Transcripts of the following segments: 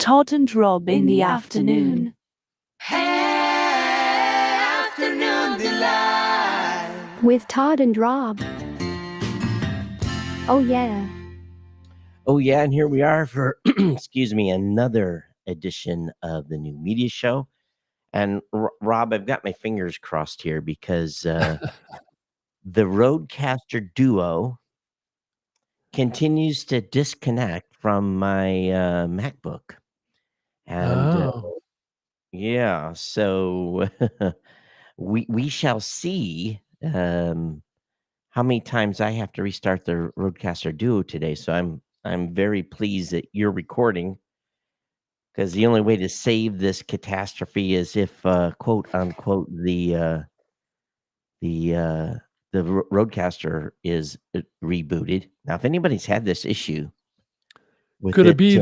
Todd and Rob in the afternoon. Afternoon delight. With Todd and Rob. Oh, yeah. Oh, yeah, and here we are for, another edition of the New Media Show. And Rob, I've got my fingers crossed here because the Rodecaster Duo continues to disconnect from my MacBook. And yeah, so we shall see how many times I have to restart the Rodecaster Duo today. So I'm very pleased that you're recording, because the only way to save this catastrophe is if quote unquote the Rodecaster is rebooted. Now, if anybody's had this issue with Could it be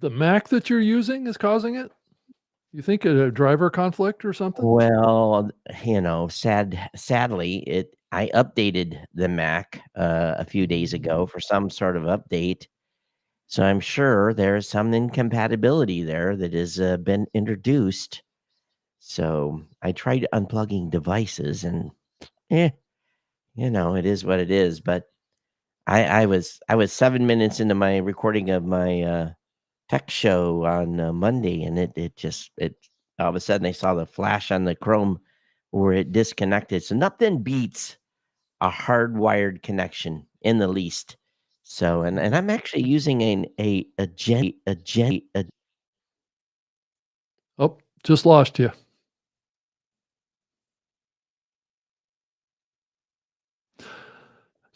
the Mac that you're using is causing it? You think a driver conflict or something? Well, sadly, I updated the Mac a few days ago for some sort of update. So I'm sure there's some incompatibility there that has been introduced. So I tried unplugging devices, and it is what it is. But I was 7 minutes into my recording of my tech show on Monday, and it all of a sudden I saw the flash on the Chrome where it disconnected. So nothing beats a hardwired connection in the least. So and I'm actually using a Oh, just lost you.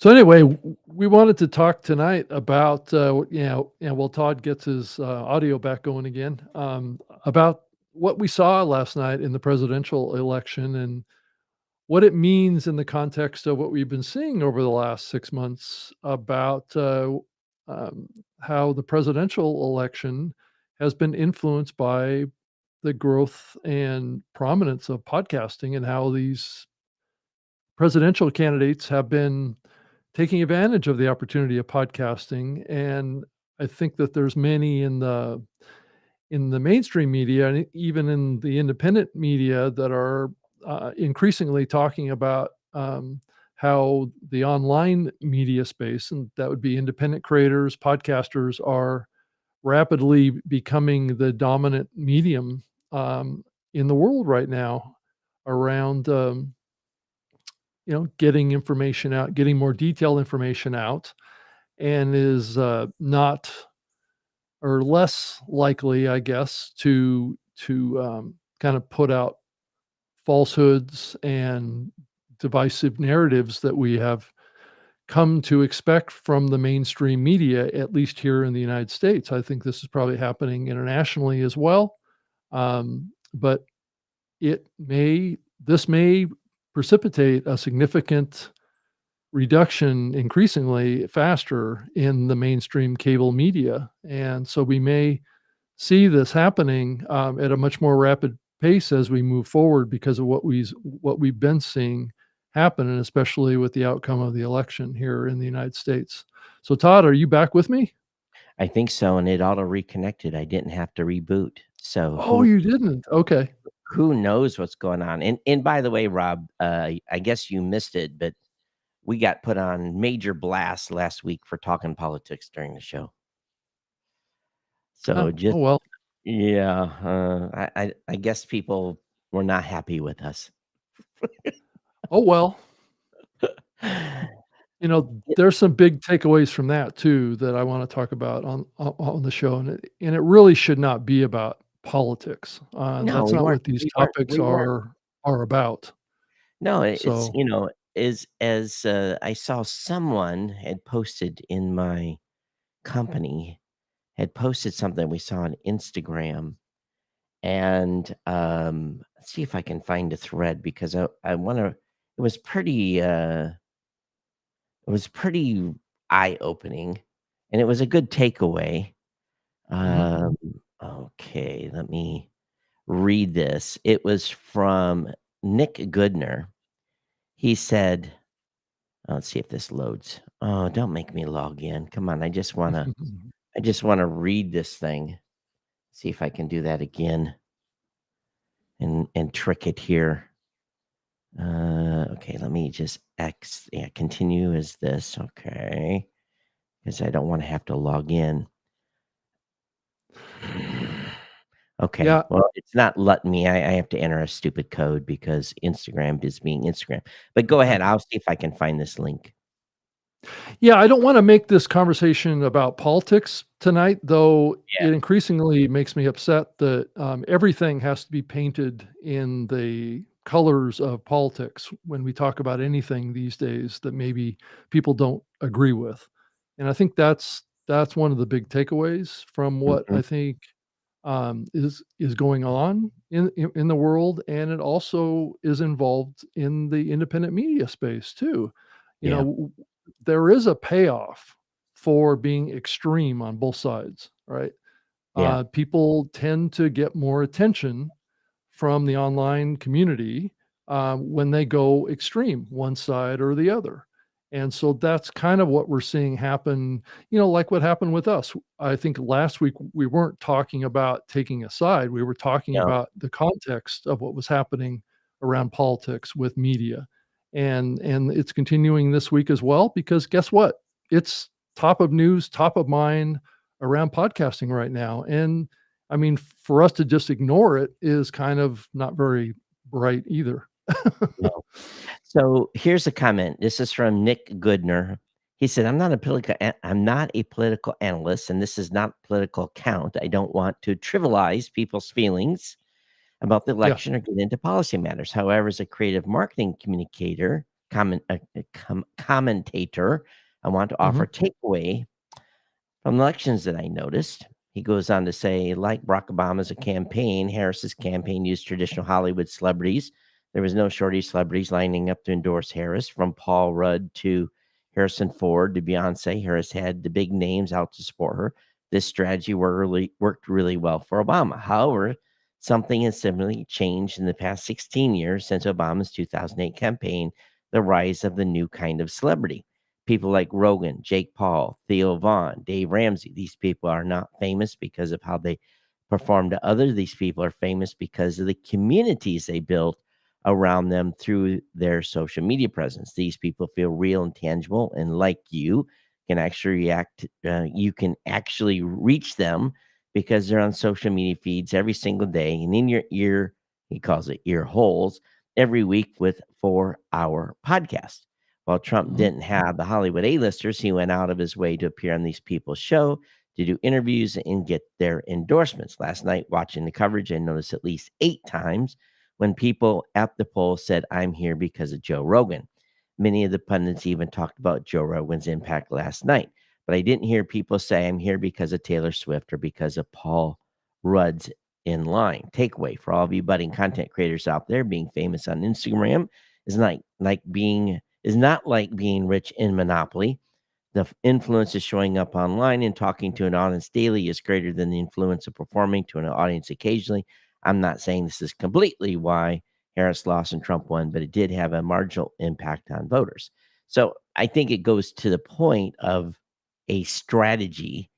So anyway, we wanted to talk tonight about, Todd gets his audio back going again, about what we saw last night in the presidential election and what it means in the context of what we've been seeing over the last 6 months about how the presidential election has been influenced by the growth and prominence of podcasting and how these presidential candidates have been taking advantage of the opportunity of podcasting. And I think that there's many in the mainstream media and even in the independent media that are increasingly talking about how the online media space, and that would be independent creators, podcasters, are rapidly becoming the dominant medium in the world right now around getting information out, getting more detailed information out, and is not or less likely, I guess, to kind of put out falsehoods and divisive narratives that we have come to expect from the mainstream media, at least here in the United States. I think this is probably happening internationally as well, but this may precipitate a significant reduction increasingly faster in the mainstream cable media. And so we may see this happening at a much more rapid pace as we move forward because of what we've been seeing happen, and especially with the outcome of the election here in the United States. So Todd, are you back with me? I think so, and it auto reconnected. I didn't have to reboot. So you didn't? Okay. who knows what's going on? And by the way, Rob, I guess you missed it, but we got put on major blast last week for talking politics during the show. So Oh well. yeah, I guess people were not happy with us. Oh well. There's some big takeaways from that too that I want to talk about on the show, and it really should not be about politics. No, That's we not weren't. what these We weren't. topics We weren't. are about. No, it's So, as I saw someone had posted in my company had posted something we saw on Instagram, and let's see if I can find a thread because I want to. It was pretty eye opening, and it was a good takeaway. mhm. Okay, let me read this. It was from Nick Goodner. He said, let's see if this loads. Oh, don't make me log in. Come on, I just wanna read this thing. See if I can do that again and trick it here. Okay, let me just continue as this. Okay, because I don't want to have to log in. Okay, Yeah, well, it's not letting me. I have to enter a stupid code because Instagram is being Instagram. But go ahead. I'll see if I can find this link. yeah, I don't want to make this conversation about politics tonight, though Yeah. it increasingly makes me upset that everything has to be painted in the colors of politics when we talk about anything these days that maybe people don't agree with. And I think that's one of the big takeaways from what Mhm. I think is going on in the world, and it also is involved in the independent media space too. You Yeah. know, there is a payoff for being extreme on both sides, right? Yeah. People tend to get more attention from the online community when they go extreme, one side or the other. And so that's kind of what we're seeing happen, like what happened with us. I think last week we weren't talking about taking a side. We were talking No. about the context of what was happening around politics with media. And it's continuing this week as well, because guess what? It's top of news, top of mind around podcasting right now. And I mean, for us to just ignore it is kind of not very bright either. No. So here's a comment. This is from Nick Goodner. He said, I'm not a political analyst, and this is not political count. I don't want to trivialize people's feelings about the Yeah. election or get into policy matters. However, as a creative marketing communicator, commentator, I want to offer Mhm. a takeaway from the elections that I noticed. He goes on to say, like Barack Obama's campaign, Harris's campaign used traditional Hollywood celebrities. There was no shortage of celebrities lining up to endorse Harris, from Paul Rudd to Harrison Ford to Beyonce. Harris had the big names out to support her. This strategy worked really well for Obama. However, something has similarly changed in the past 16 years since Obama's 2008 campaign, the rise of the new kind of celebrity. People like Rogan, Jake Paul, Theo Vaughn, Dave Ramsey. These people are not famous because of how they perform to others. These people are famous because of the communities they built around them through their social media presence. These people feel real and tangible, and like you can actually react. You can actually reach them because they're on social media feeds every single day and in your ear. He calls it ear holes every week with 4-hour podcasts. While Trump Mhm. didn't have the Hollywood A-listers, he went out of his way to appear on these people's show to do interviews and get their endorsements. Last night, watching the coverage, I noticed at least 8 times when people at the poll said, "I'm here because of Joe Rogan." Many of the pundits even talked about Joe Rogan's impact last night, but I didn't hear people say, "I'm here because of Taylor Swift or because of Paul Rudd's in line." Takeaway for all of you budding content creators out there: being famous on Instagram is not like being rich in Monopoly. The influence of showing up online and talking to an audience daily is greater than the influence of performing to an audience occasionally. I'm not saying this is completely why Harris lost and Trump won, but it did have a marginal impact on voters. So I think it goes to the point of a strategy,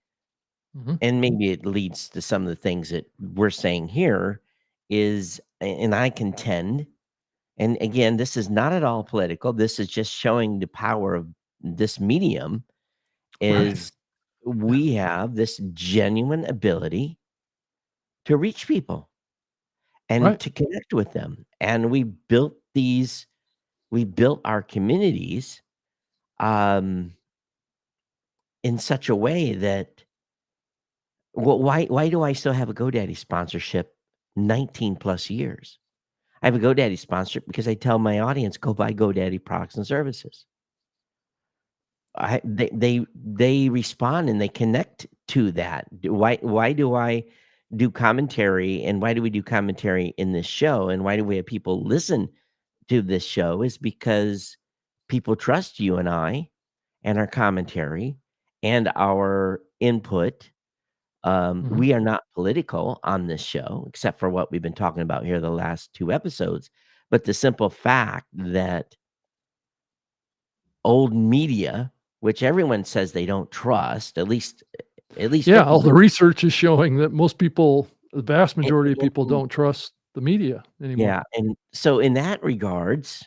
Mhm. and maybe it leads to some of the things that we're saying here and I contend, and again, this is not at all political. This is just showing the power of this medium Right. is we have this genuine ability to reach people and Right. to connect with them. And we built our communities um, in such a way that why do I still have a GoDaddy sponsorship 19 plus years? I have a GoDaddy sponsorship because I tell my audience, go buy GoDaddy products and services. They respond and they connect to that. Why do I do commentary, and why do we do commentary in this show, and why do we have people listen to this show is because people trust you and I and our commentary and our input. Mhm. We are not political on this show, except for what we've been talking about here the last 2 episodes, but the simple fact that old media, which everyone says they don't trust, at least At least Yeah, all the 50%. research is showing that most people, the vast And- majority of people, and- don't trust the media anymore. Yeah, and so in that regards,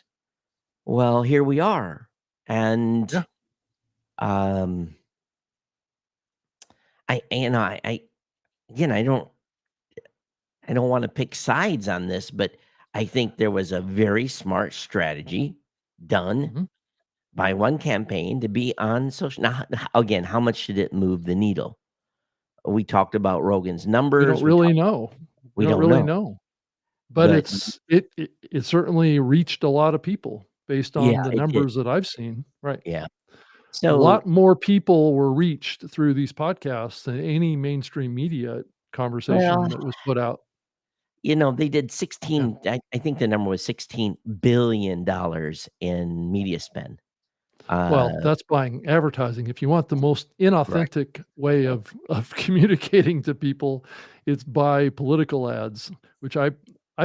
well, here we are, and Yeah. um, I again, I don't want to pick sides on this, but I think there was a very smart strategy done Mhm. by one campaign to be on social. Now, again, how much did it move the needle? We talked about Rogan's We numbers. don't really know. We We don't don't really know, know. But but it certainly reached a lot of people based yeah, on the it did. numbers that I've seen. Right. Yeah. A So lot more people were reached through these podcasts than any mainstream media conversation well, that was put out. they did Yeah. 16. I think the number was $16 billion in media spend. Well, Uh, that's buying advertising. If you want the most right. inauthentic way of communicating to people, it's buy political ads, which I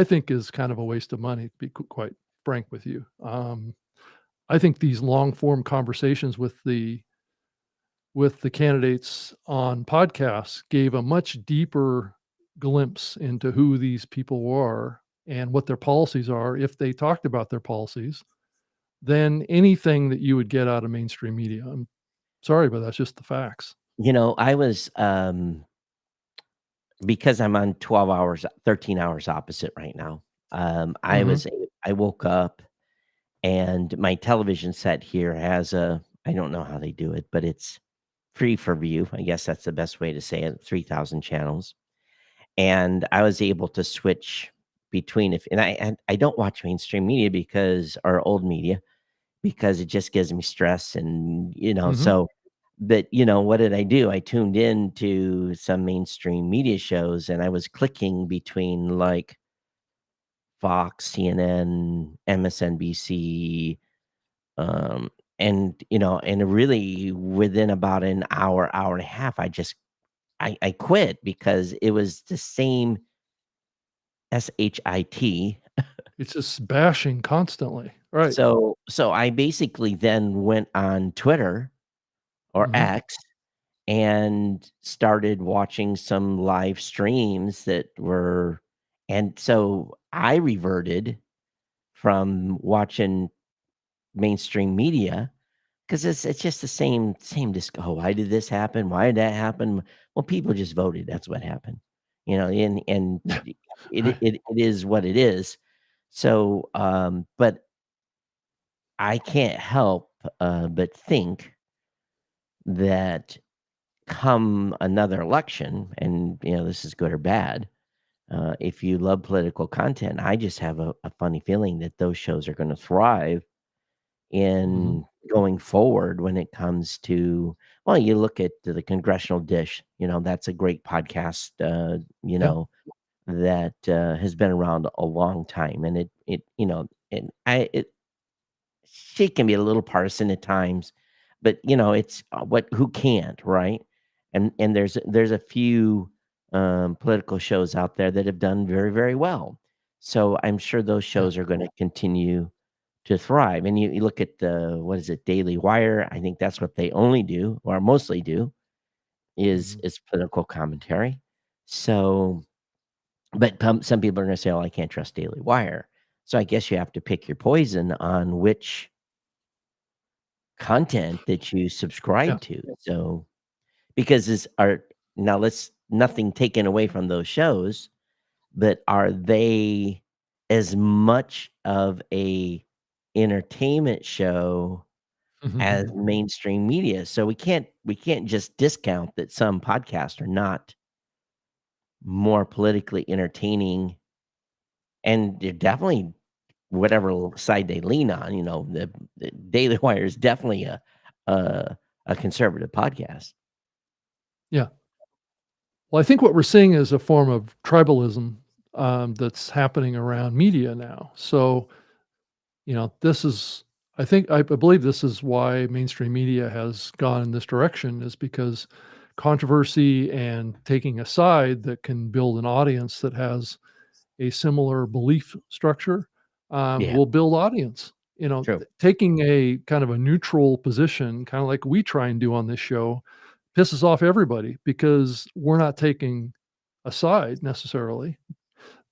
think is kind of a waste of money, to be quite frank with you. I think these long form conversations with the candidates on podcasts gave a much deeper glimpse into who these people were and what their policies are if they talked about their policies than anything that you would get out of mainstream media. I'm sorry, but that's just the facts. I was because I'm on 12 hours, 13 hours opposite right now. Mhm. I woke up and my television set here has I don't know how they do it, but it's free for view. I guess that's the best way to say it. 3,000 channels, and I was able to switch between if and I don't watch mainstream media because or old media because it just gives me stress and Mhm. so. But what did I do? I tuned in to some mainstream media shows and I was clicking between like Fox, CNN, MSNBC, um, and really within about an hour, hour and a half, I quit because it was the same shit. It's just bashing constantly. Right. So I basically then went on Twitter or Mhm. X and started watching some live streams that were and so I reverted from watching mainstream media because it's just the same disc. Oh, why did this happen? Why did that happen? Well, people just voted. That's what happened. And Right. it is what it is. So, but I can't help but think that come another election, and this is good or bad. If you love political content, I just have a funny feeling that those shows are going to thrive Mhm. in going forward when it comes to well, you look at the Congressional Dish, that's a great podcast, Yeah. that has been around a long time, and and she can be a little partisan at times, but it's what who can't, right? And there's a few political shows out there that have done very, very well. So I'm sure those Yeah. shows are going to continue to thrive. And you look at the what is it, Daily Wire? I think that's what they only do or mostly do Mhm. is political commentary. So, but some people are going to say, "Oh, I can't trust Daily Wire." So I guess you have to pick your poison on which content that you Yeah. subscribe to. So because is are now let's nothing taken away from those shows, but are they as much of a entertainment show as mainstream media? So we can't just discount that some podcasts are not more politically entertaining and they're definitely whatever side they lean on, the Daily Wire is definitely a a conservative podcast. Yeah. Well, I think what we're seeing is a form of tribalism, that's happening around media now. So, this is I believe this is why mainstream media has gone in this direction is because controversy and taking a side that can build an audience that has a similar belief structure, Yeah, will build audience. true. Taking a kind of a neutral position, kind of like we try and do on this show, pisses off everybody because we're not taking a side necessarily.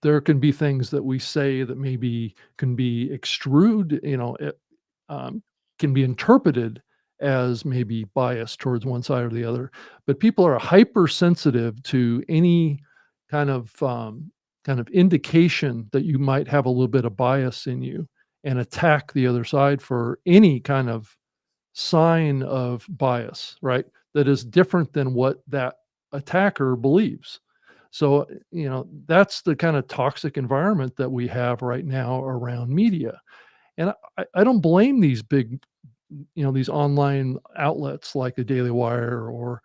There can be things that we say that maybe can be extrude, um, can be interpreted as maybe biased towards one side or the other. But people are hypersensitive to any kind of indication that you might have a little bit of bias in you, and attack the other side for any kind of sign of bias, right? That is different than what that attacker believes. So, that's the kind of toxic environment that we have right now around media. And I don't blame these big, these online outlets like the Daily Wire or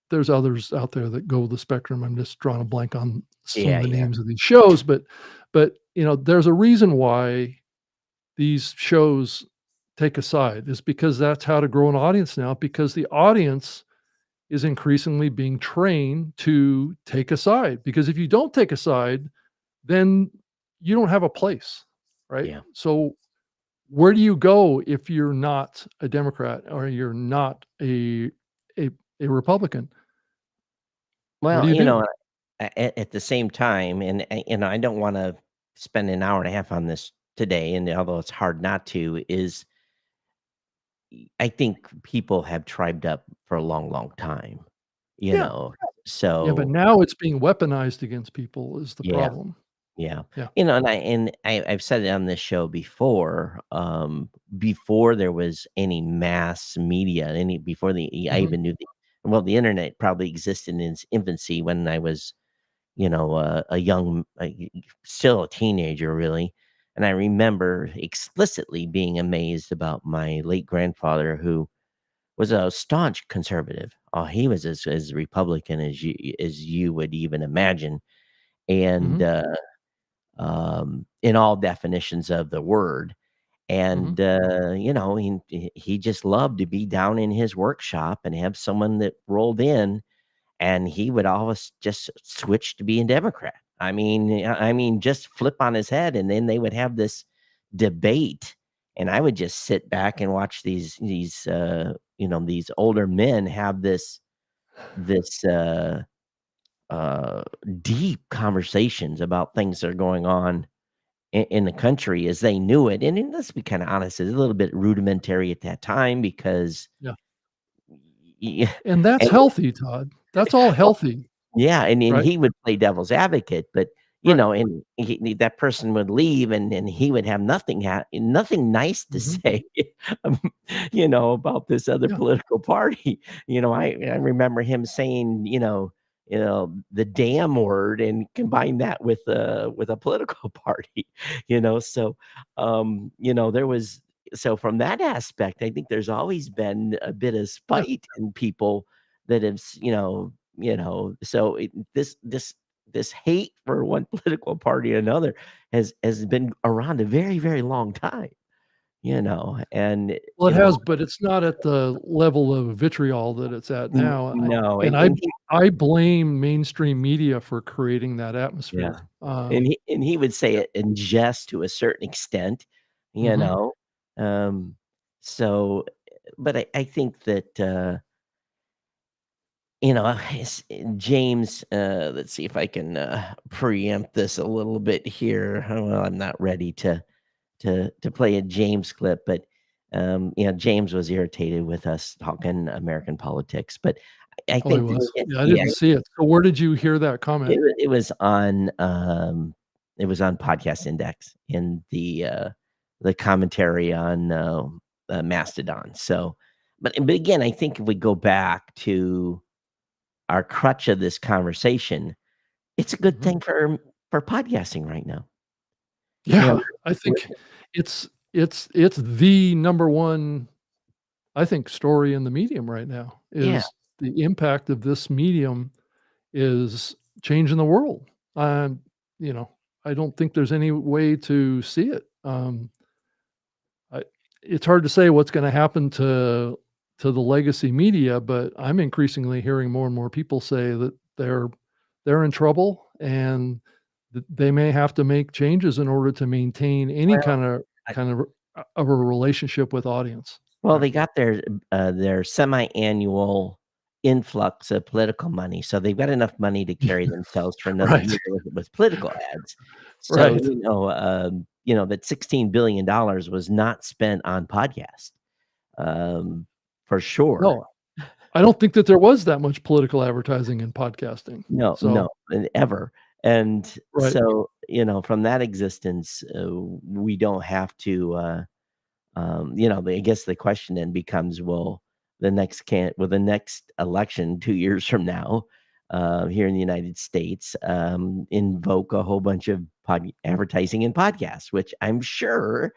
there's others out there that go the spectrum. I'm just drawing a blank on some Yeah, of the yeah. names of these shows, but there's a reason why these shows take a side. Is because that's how to grow an audience now, because the audience is increasingly being trained to take a side, because if you don't take a side, then you don't have a place, right? Yeah. So where do you go if you're not a Democrat or you're not a, a Republican? What do Well, you do? at the same time, I don't want to spend an hour and a half on this today, and although it's hard not to, is I think people have tribed up for a long, long time, you Yeah. know. Yeah, but So now it's being weaponized against people is the yeah, problem. yeah, Yeah. I've said it on this show before. Before there was any mass media, before I Mhm. even knew the internet probably existed in its infancy when I was a young, still a teenager, really. And I remember explicitly being amazed about my late grandfather, who was a staunch conservative. Oh, he was as Republican as you would even imagine, and Mhm. in all definitions of the word. Mhm. And he just loved to be down in his workshop and have someone that rolled in, and he would always just switch to being Democrat. I mean, just flip on his head, and then they would have this debate, and I would just sit back and watch these older men have this deep conversations about things that are going on in the country as they knew it. And let's be kind of honest, it's a little bit rudimentary at that time because, Yeah. y- And that's and healthy, Todd. That's all healthy, Yeah, and right? he would play devil's advocate, but, Right. and that person would leave, and he would have nothing nice to Mhm. say, um, about this other Yeah. political party. I remember him saying, the damn word, and combine that with a political party, so, there was so from that aspect, I think there's always been a bit of Yeah. spite in people that have, so this hate for one political party or another has been around a very, very long time, and, Well, it has, but it's not at the level of vitriol that it's at now. no, And I blame mainstream media for creating that yeah, atmosphere. and he would say Yeah. it in jest to a certain extent, you Mhm. know, um, so, but I think that, James, let's see if I can, preempt this a little bit here. Well, I'm not ready to play a James clip, but, James was irritated with us talking American politics, but I Oh, he think was. Yeah, I yeah, didn't see it. So where did you hear that comment? it was on Podcast Index in the commentary on, Mastodon. So, but again, I think if we go back to our crutch of this conversation, it's a good Mhm. thing for podcasting right now. You know, Yeah, I think it's the number one, I think, story in the medium right now yeah, is the impact of this medium is changing the world. Um, you know, I don't think there's any way to see it. I It's hard to say what's gonna happen to the legacy media, but I'm increasingly hearing more and more people say that they're in trouble and that they may have to make changes in order to maintain any well, kind of I of a relationship with audience. Well, Right. they got their semi-annual influx of political money, so they've got enough money to carry themselves for another Right. year with political ads. So, Right. that $16 billion was not spent on podcast, um, for sure. No, I don't think that there was that much political advertising in podcasting. No, no, So, ever. And right. so, from that existence, we don't have to, I guess the question then becomes, will the next election 2 years from now, here in the United States, invoke a whole bunch of advertising and podcasts, which I'm sure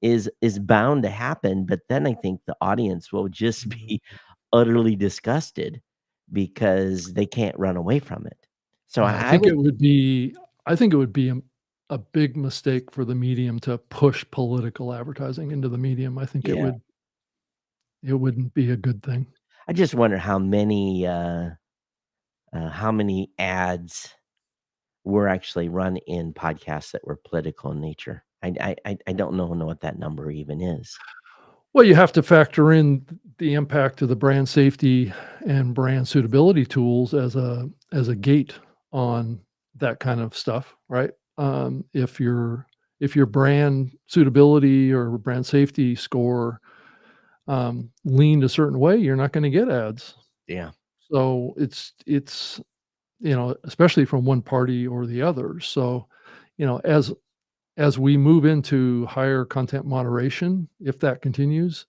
is bound to happen, but then I think the audience will just be utterly disgusted because they can't run away from it. So Yeah, I would I think it would be a big mistake for the medium to push political advertising into the medium. I think yeah, it wouldn't be a good thing. I just wonder how many ads were actually run in podcasts that were political in nature. I don't know what that number even is. Well, you have to factor in the impact of the brand safety and brand suitability tools as a gate on that kind of stuff, right? If your brand suitability or brand safety score leaned a certain way, you're not going to get ads. Yeah. So it's especially from one party or the other. So, you know, as we move into higher content moderation, if that continues,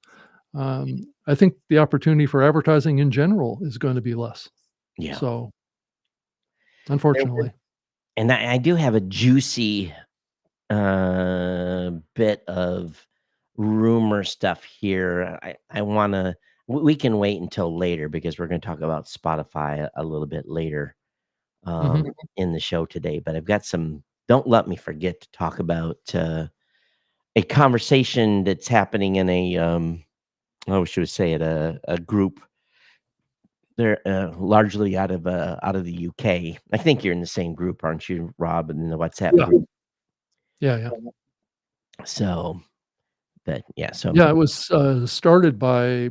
I think the opportunity for advertising in general is going to be less. Yeah. So, There was unfortunately, and I do have a juicy, bit of rumor stuff here. I wanna we can wait until later because we're gonna talk about Spotify a little bit later, hmm in the show today, but I've got some don't let me forget to talk about, a conversation that's happening in should we say it, a group. They're, largely out of the UK. I think you're in the same group, aren't you, Rob, in the WhatsApp yeah, group? yeah, yeah, So, but yeah, so yeah. It was started by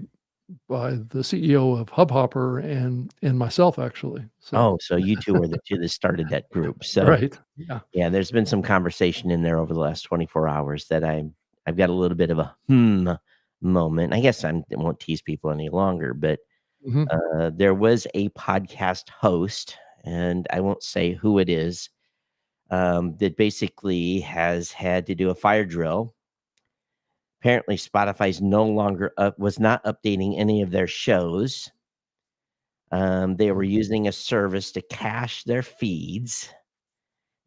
the CEO of Hubhopper and myself actually. So, so you 2 were the 2 that started that group. So, right, yeah, yeah, there's been some conversation in there over the last 24 hours that I've got a little bit of a, moment. I guess I won't tease people any longer, but, hmm there was a podcast host, and I won't say who it is, that basically has had to do a fire drill. Apparently, Spotify's no longer was not updating any of their shows. They were using a service to cache their feeds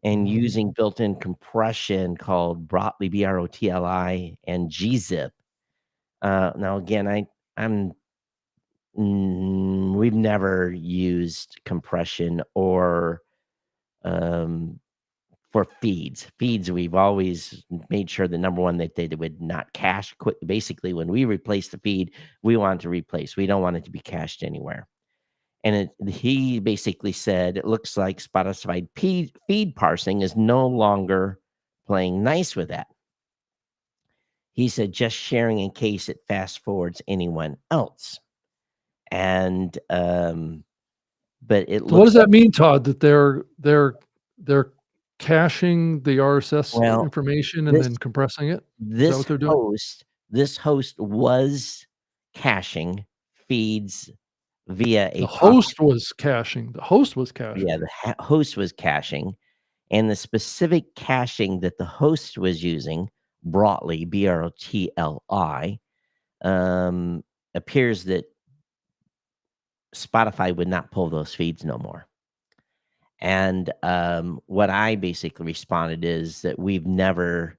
and using built-in compression called Brotli, Brotli, and gzip. Now again, we've never used compression or um, for feeds. Feeds, we've always made sure that number one, that they would not cache. Basically, when we replace the feed, we want to replace. We don't want it to be cached anywhere. And he basically said, it looks like Spotify feed parsing is no longer playing nice with that. He said, just sharing in case it fast forwards anyone else. And, but it So, what looks does that mean, Todd? That they're caching the RSS well, information and this then compressing it? Is that this what they're doing? host, this host was caching feeds via a The pop. host was caching. The host was Yeah, caching. the host was caching, and the specific caching that the host was using, Brotli, Brotli, um, appears that Spotify would not pull those feeds no more. And what I basically responded is that we've never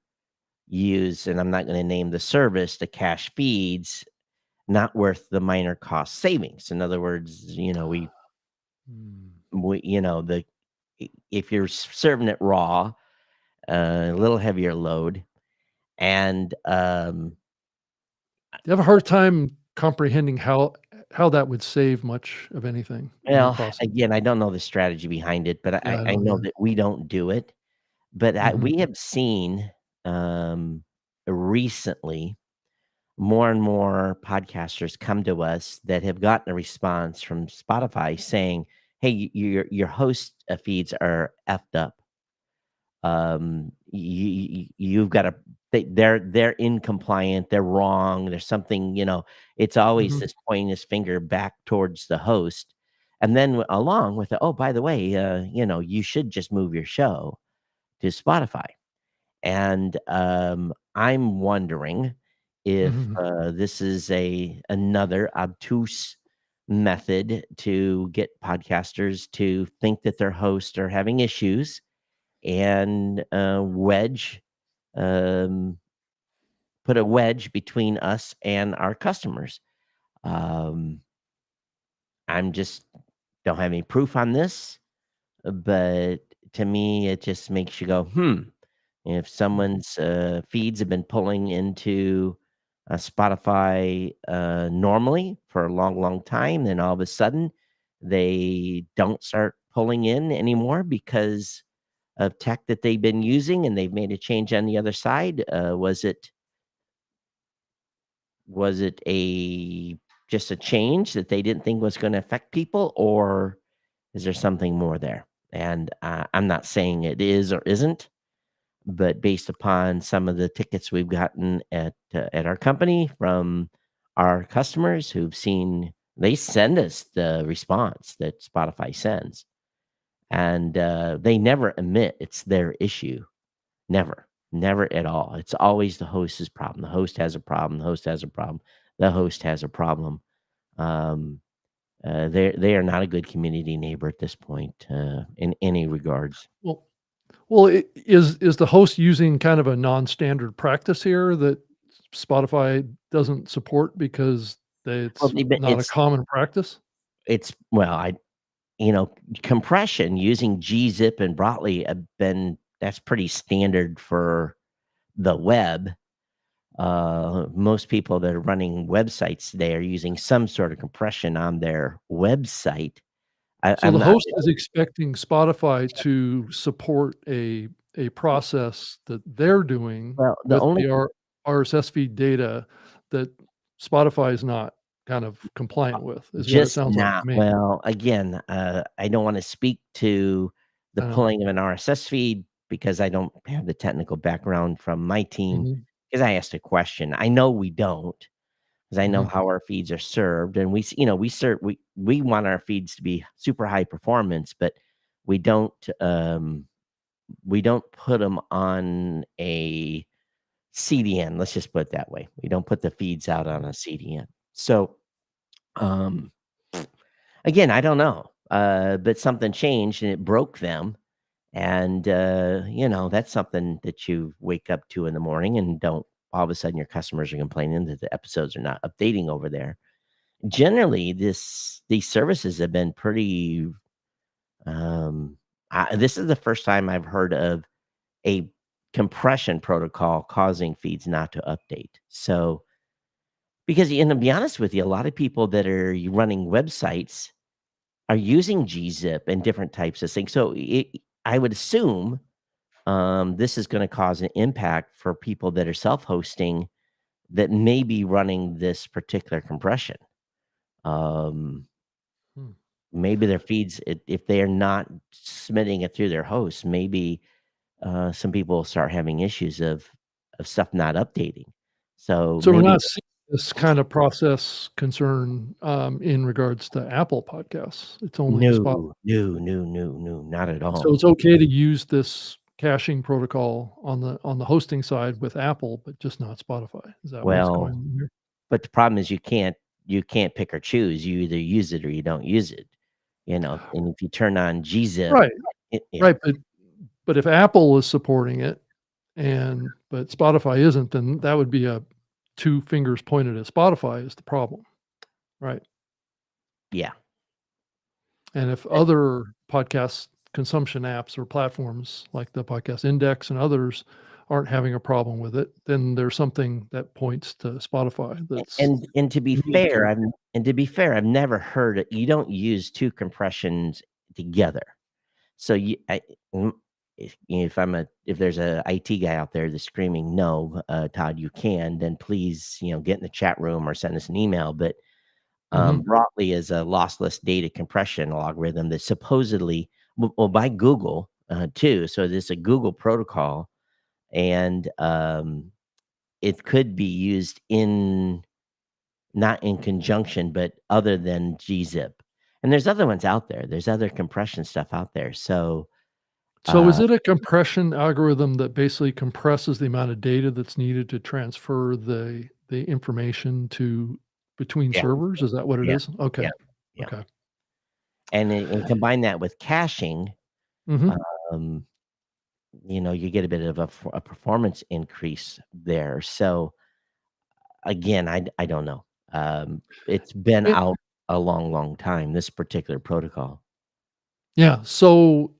used, and I'm not going to name the service, to cache feeds not worth the minor cost savings. In other words, Mm. the if you're serving it raw, a little heavier load, and You have a hard time comprehending how that would save much of anything in the well, process. again, I don't know the strategy behind it, but Yeah, I I don't know either. that we don't do it. But Mhm. we have seen, recently, more and more podcasters come to us that have gotten a response from Spotify saying, "Hey, your host feeds are effed up. You've got to they're incompliant, they're wrong, there's something, it's always Mhm. this pointing his finger back towards the host, and then along with it, oh, by the way, you should just move your show to Spotify. And I'm wondering if Mhm. this is another obtuse method to get podcasters to think that their hosts are having issues and um, put a wedge between us and our customers. Um, I'm just don't have any proof on this, but to me, it just makes you go, If someone's feeds have been pulling into Spotify normally for a long, long time, then all of a sudden they don't start pulling in anymore because of tech that they've been using, and they've made a change on the other side? Was it a just a change that they didn't think was gonna affect people, or is there something more there? And, I'm not saying it is or isn't, but based upon some of the tickets we've gotten at our company from our customers who've seen they send us the response that Spotify sends, and, they never admit it's their issue. Never, never at all. It's always the host's problem. The host has a problem. The host has a problem. The host has a problem. Um, they are not a good community neighbor at this point in any regards. Well is the host using kind of a non-standard practice here that Spotify doesn't support because Well, it's not a common practice? it's well, compression using gzip and Brotli have been that's pretty standard for the web. Most people that are running websites today are using some sort of compression on their website. So I'm the not host is expecting Spotify to support a process that they're doing well, the with only the RSS feed data that Spotify is not kind of compliant with, is what it just sounds like not to me. well, again, I don't wanna speak to the I know. pulling of an RSS feed because I don't have the technical background from my team. Mhm, Because I asked a question. I know we don't, not 'cause I know mhm. how our feeds are served, and we want our feeds to be super high performance, but we don't, we don't put them on a CDN, let's just put it that way. We don't put the feeds out on a CDN. So, um again, I don't know, but something changed and it broke them, and, that's something that you wake up to in the morning and don't all of a sudden your customers are complaining that the episodes are not updating over there. Generally, these services have been pretty, um this is the first time I've heard of a compression protocol causing feeds not to update. So, because and to be honest with you, a lot of people that are running websites are using gzip and different types of things. So I would assume this is going to cause an impact for people that are self-hosting that may be running this particular compression. Um, Hmm. Maybe their feeds, if they are not submitting it through their host, maybe some people will start having issues of stuff not updating. So So we're maybe not seeing this kind of process concern, in regards to Apple Podcasts. It's only no, Spot no, no, no, no, not at so all. it's okay to use this caching protocol on the hosting side with Apple, but just not Spotify. Is that what's going Well, on here? but the problem is you can't pick or choose. You either use it or you don't use it, and if you turn on gzip, Right, yeah. right, but if Apple is supporting it but Spotify isn't, then that would be a 2 fingers pointed at Spotify is the problem, right? Yeah. And if Eh, other podcast consumption apps or platforms like the Podcast Index and others aren't having a problem with it, then there's something that points to Spotify that's and to be unique fair, here. I've never heard it you don't use 2 compressions together. So if there's a IT guy out there that's screaming, no, Todd, you can, then please, get in the chat room or send us an email. But Mhm. Broadly is a lossless data compression algorithm that supposedly, well, by Google too. So there's a Google protocol, and it could be used not in conjunction, but other than gzip. And there's other ones out there. There's other compression stuff out there. So So is uh, it a compression algorithm that basically compresses the amount of data that's needed to transfer the information between yeah, servers? Is that what it yeah, is? Okay. yeah, yeah. Okay. And combine that with caching, Mhm. um, you get a bit of a performance increase there. So again, I don't know. It's been It out a long, long time, this particular protocol. Yeah, so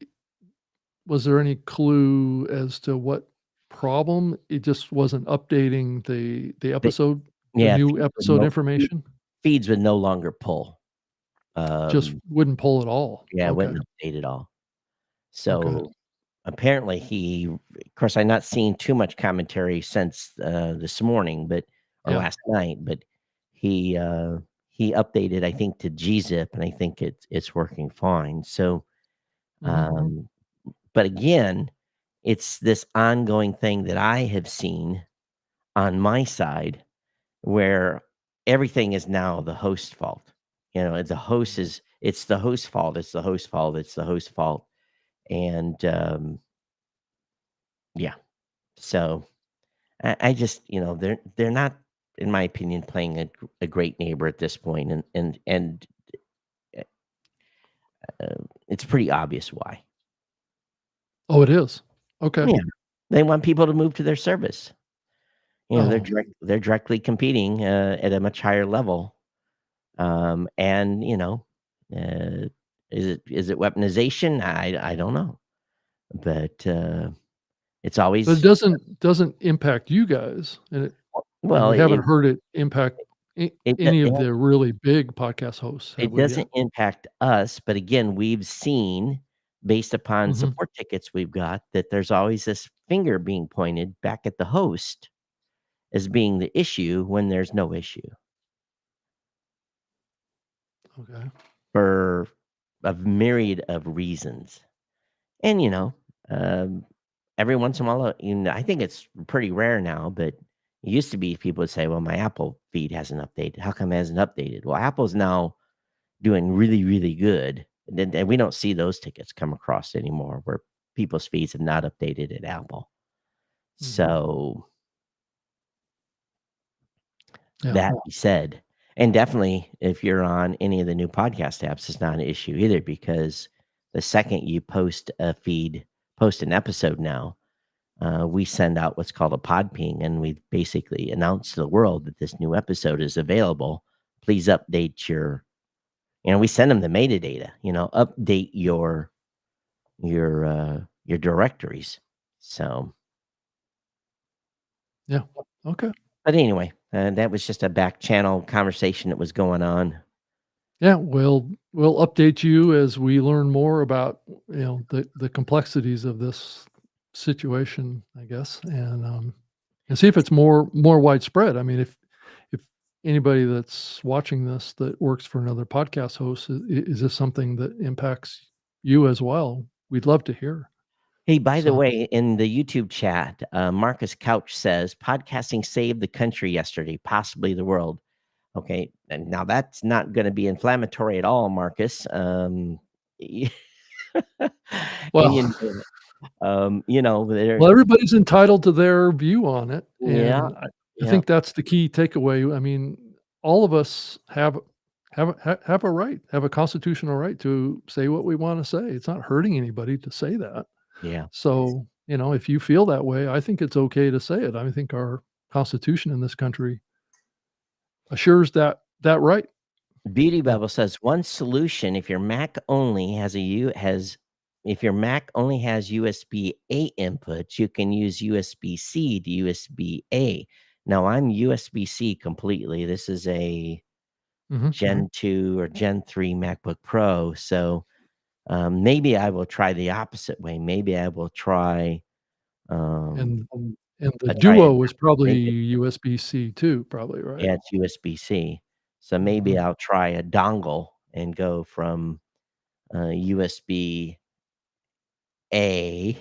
was there any clue as to what problem? It just wasn't updating The the Yeah, new episode information? feeds would no longer pull. Just Um, wouldn't pull at all? yeah, it Okay. wouldn't update at all. Okay. So apparently of course, I've not seen too much commentary since this morning, or Yeah. last night, but he he updated, I think, to gzip, and I think it's working fine. So, Mhm. um, but again, it's this ongoing thing that I have seen on my side where everything is now the host fault. It's the host fault. It's the host fault. It's the host fault. And yeah, so I just, they're not, in my opinion, playing a great neighbor at this point, and uh, it's pretty obvious why. Oh, it is? Okay. Yeah, they want people to move to their service. Oh, They're directly competing at a much higher level. And uh, is it weaponization? I don't know, but it's but it always doesn't impact you guys, and well, we haven't heard it impact any it of the really big podcast hosts, have It we doesn't yet? impact us, but again, we've seen, based upon Mhm. support tickets we've got, that there's always this finger being pointed back at the host as being the issue when there's no issue Okay. for a myriad of reasons. And, um, every once in a while, I think it's pretty rare now, but it used to be people would say, well, my Apple feed hasn't updated. How come it hasn't updated? Well, Apple's now doing really, really good, and we don't see those tickets come across anymore where people's feeds have not updated at Apple. Mhm. So, Yeah. that being said, and definitely if you're on any of the new podcast apps, it's not an issue either because the second you post an episode now, we send out what's called a pod ping, and we basically announce to the world that this new episode is available. Please update we send them the metadata, update your directories. So, Yeah. Okay. but anyway, that was just a back channel conversation that was going on. Yeah, we'll update you as we learn more about, the complexities of this situation, I guess, and see if it's more widespread. I mean, if anybody that's watching this that works for another podcast host, is this something that impacts you as well? We'd love to hear. Hey, by the So, way, in the YouTube chat, Marcus Couch says podcasting saved the country yesterday, possibly the world. Okay, and now that's not going to be inflammatory at all, Marcus. And well, there, well, everybody's entitled to their view on it, yeah, and I yeah, think that's the key takeaway. I mean, all of us have a right, have a constitutional right to say what we wanna say. It's not hurting anybody to say that. yeah. So, if you feel that way, I think it's okay to say it. I think our Constitution in this country assures that right. Beauty So, Bubble says one solution if your Mac only has USB-A inputs, you can use USB-C to USB-A. Now I'm USB-C completely. This is a mhm, Gen 2 or Gen 3 MacBook Pro. So Maybe I will try the opposite way. Maybe I will try. Um, And the I try it. Duo was probably Maybe USB-C too, probably, right? yeah, it's USB-C. So maybe Mhm. I'll try a dongle and go from USB A.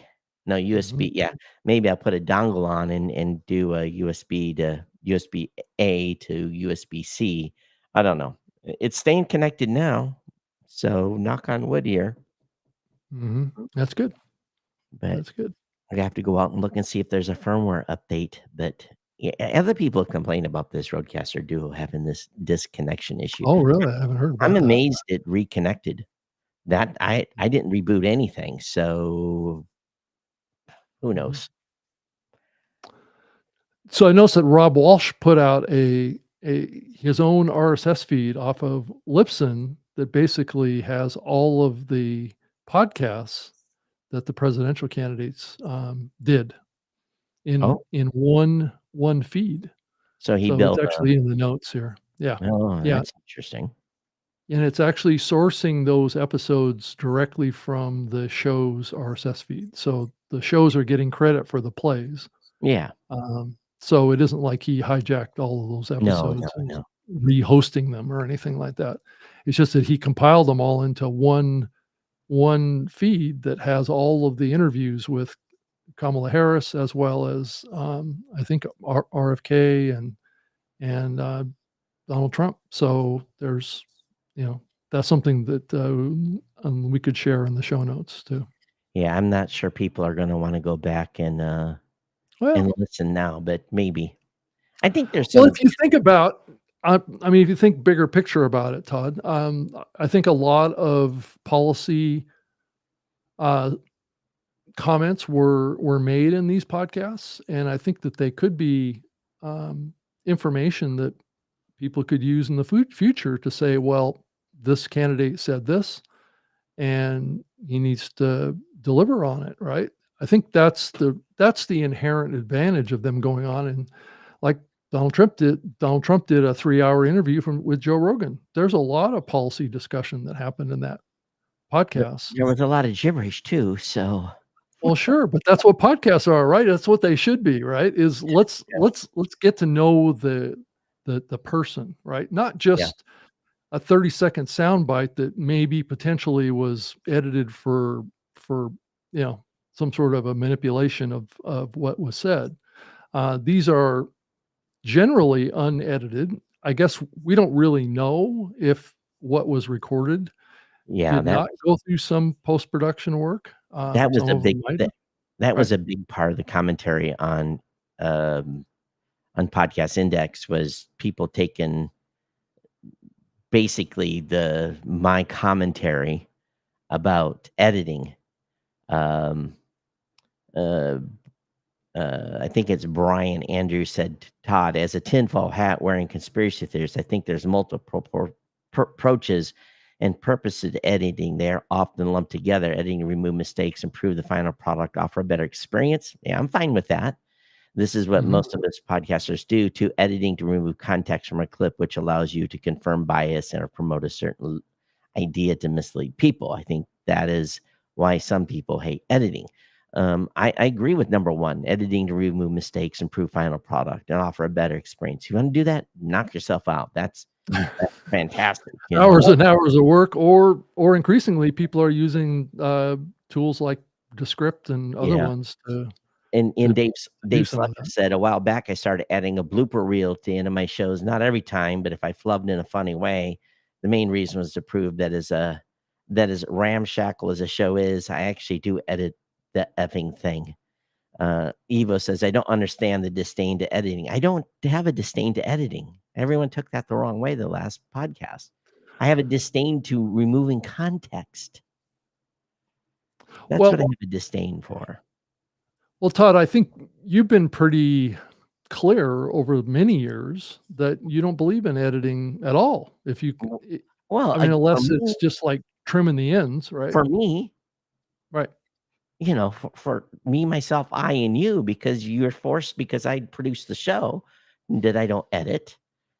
No, Mhm. USB. Yeah, maybe I'll put a dongle on and do a USB to USB A to USB C. I don't know. It's staying connected now, so knock on wood here. Mhm. That's good. But That's good. I have to go out and look and see if there's a firmware update. But yeah, other people complain about this Roadcaster Duo having this disconnection issue. Oh, really? I haven't heard I'm about that. amazed it reconnected. That I didn't reboot anything, so who Mhm. knows? So I noticed that Rob Walsh put out his own RSS feed off of Libsyn that basically has all of the podcasts that the presidential candidates, did Oh, in one feed. so he So it's built a actually in the notes here. Yeah. oh, Yeah, that's interesting. and it's actually sourcing those episodes directly from the show's RSS feed. So the shows are getting credit for the plays. Yeah. So it isn't like he hijacked all of those No, no, episodes and is no. re-hosting them or anything like that. It's just that he compiled them all into one feed that has all of the interviews with Kamala Harris as well as I think RFK and Donald Trump. So there's that's something that we could share in the show notes too. Yeah, I'm not sure people are gonna wanna go back and Well, listen now, but maybe. I think there's Well, if some you think about I mean, if you think bigger picture about it, Todd, I think a lot of policy, uh, comments were made in these podcasts, and I think that they could be, information that people could use in the future to say, "Well, this candidate said this, and he needs to deliver on it," right? I think that's the inherent advantage of them going on and like Donald Trump did a 3-hour interview with Joe Rogan. There's a lot of policy discussion that happened in that podcast. there was a lot of gibberish too, so Well, sure, but that's what podcasts are, right? That's what they should be, right? Is yeah, let's get to know the person, right? Not yeah, just a 30-second soundbite that maybe potentially was edited for, you know, some sort of a manipulation of what was said. These are generally unedited. I guess we don't really know if what was recorded yeah, did not go through some post-production work. that was Some a of big them might that have, that right? was a big part of the commentary um, on Podcast Index was people taking basically my commentary about editing. Um, uh, I think it's Brian Andrews said, Todd, as a tinfoil hat wearing conspiracy theorist, I think there's multiple approaches and purposes to editing. They're often lumped together. Editing to remove mistakes, improve the final product, offer a better experience. Yeah, I'm fine with that. This is what Mhm. most of us podcasters do to editing to remove context from a clip, which allows you to confirm bias and or promote a certain idea to mislead people. I think that is why some people hate editing. I agree with number one, editing to remove mistakes, improve final product, and offer a better experience. You want to do that? Knock yourself out. That's fantastic. You know, Hours and hours of work, or increasingly, people are using, tools like Descript and other yeah. ones And to Dave do some of Slucker that. said a while back, I started adding a blooper reel to the end of my shows. Not every time, but if I flubbed in a funny way, the main reason was to prove that as ramshackle as a show is, I actually do edit the effing thing. Evo says, I don't understand the disdain to editing. I don't have a disdain to editing. Everyone took that the wrong way the last podcast. I have a disdain to removing context. That's what I Well have a disdain for. well, Todd, I think you've been pretty clear over many years that you don't believe in editing at all. If you Well, c well, I mean, for unless me, it's just like trimming the ends, right? for me, Right. for me, myself, I, and you, because you're forced because I produce the show that I don't edit.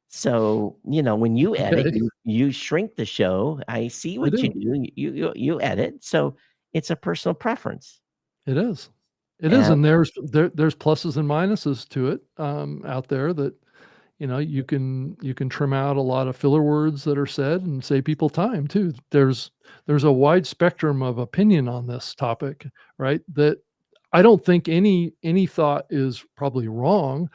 So, when you edit, Okay, you shrink the show. I see I what you do. do. You edit. So it's a personal preference. It is. It is, And and there's pluses and minuses to it, out there that, you can trim out a lot of filler words that are said and save people time too. There's a wide spectrum of opinion on this topic, right? That I don't think any thought is probably wrong.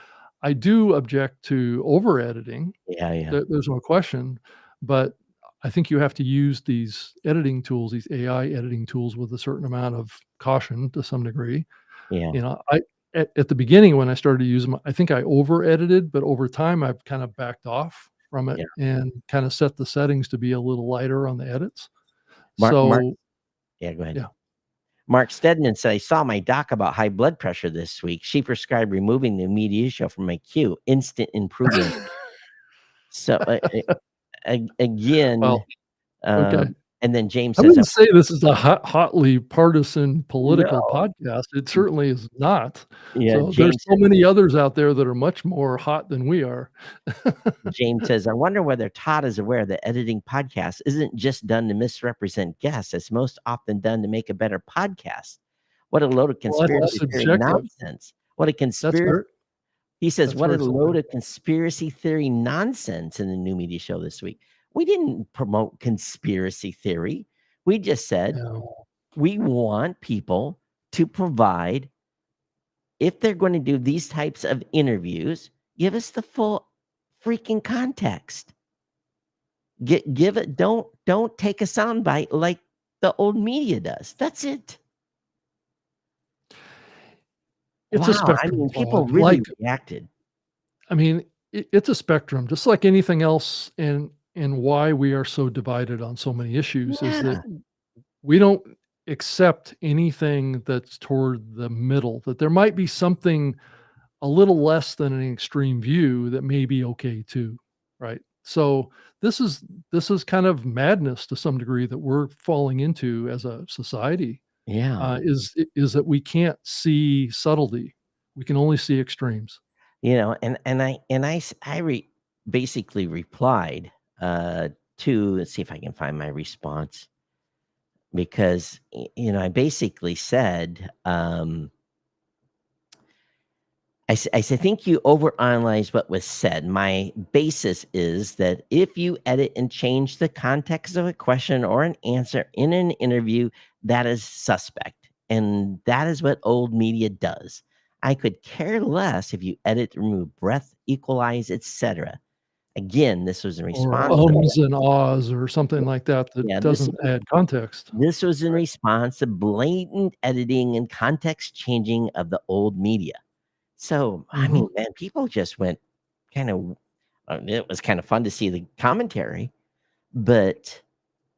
I do object to over editing. yeah, yeah, There's no question, but I think you have to use these editing tools, these AI editing tools, with a certain amount of caution to some degree. yeah, At the beginning when I started to use them, I think I over edited, but over time I've kind of backed off from it yeah. and kind of set the settings to be a little lighter on the edits. Mark, So, yeah, go ahead. yeah. Mark Stedman said, I saw my doc about high blood pressure this week. She prescribed removing the media show from my queue. Instant improvement. So again, Well, okay. and then James I says, wouldn't say this is a hotly partisan political no. podcast. It certainly is not. Yeah, So there's so many others out there that are much more hot than we are. James says, I wonder whether Todd is aware that editing podcasts isn't just done to misrepresent guests. It's most often done to make a better podcast. What a load of Well, that's conspiracy theory subjective. nonsense. What a That's conspiracy. very He says, that's what a very load subjective. of conspiracy theory nonsense in the new media show this week. We didn't promote conspiracy theory. We just said No. we want people to provide, if they're going to do these types of interviews, give us the full freaking context. Give it. Don't take a soundbite like the old media does. That's it. It's a Wow. I spectrum, mean, people Todd. really Like, reacted. I mean, it's a spectrum, just like anything else, and why we are so divided on so many issues is that Yeah. we don't accept anything that's toward the middle, that there might be something a little less than an extreme view that may be okay too, right? So this is kind of madness to some degree that we're falling into as a society, Yeah. is that we can't see subtlety. We can only see extremes. And I basically replied to, let's see if I can find my response, because I basically said, I said, I think you overanalyze what was said. My basis is that if you edit and change the context of a question or an answer in an interview, that is suspect. And that is what old media does. I could care less if you edit, remove breath, equalize, etc. Again, this was in Or response to, ums and ahs or something like that that yeah, doesn't add context. this was in Right. response to blatant editing and context changing of the old media. So, I Mhm. mean, man, people just went kind of, it was kind of fun to see the commentary, but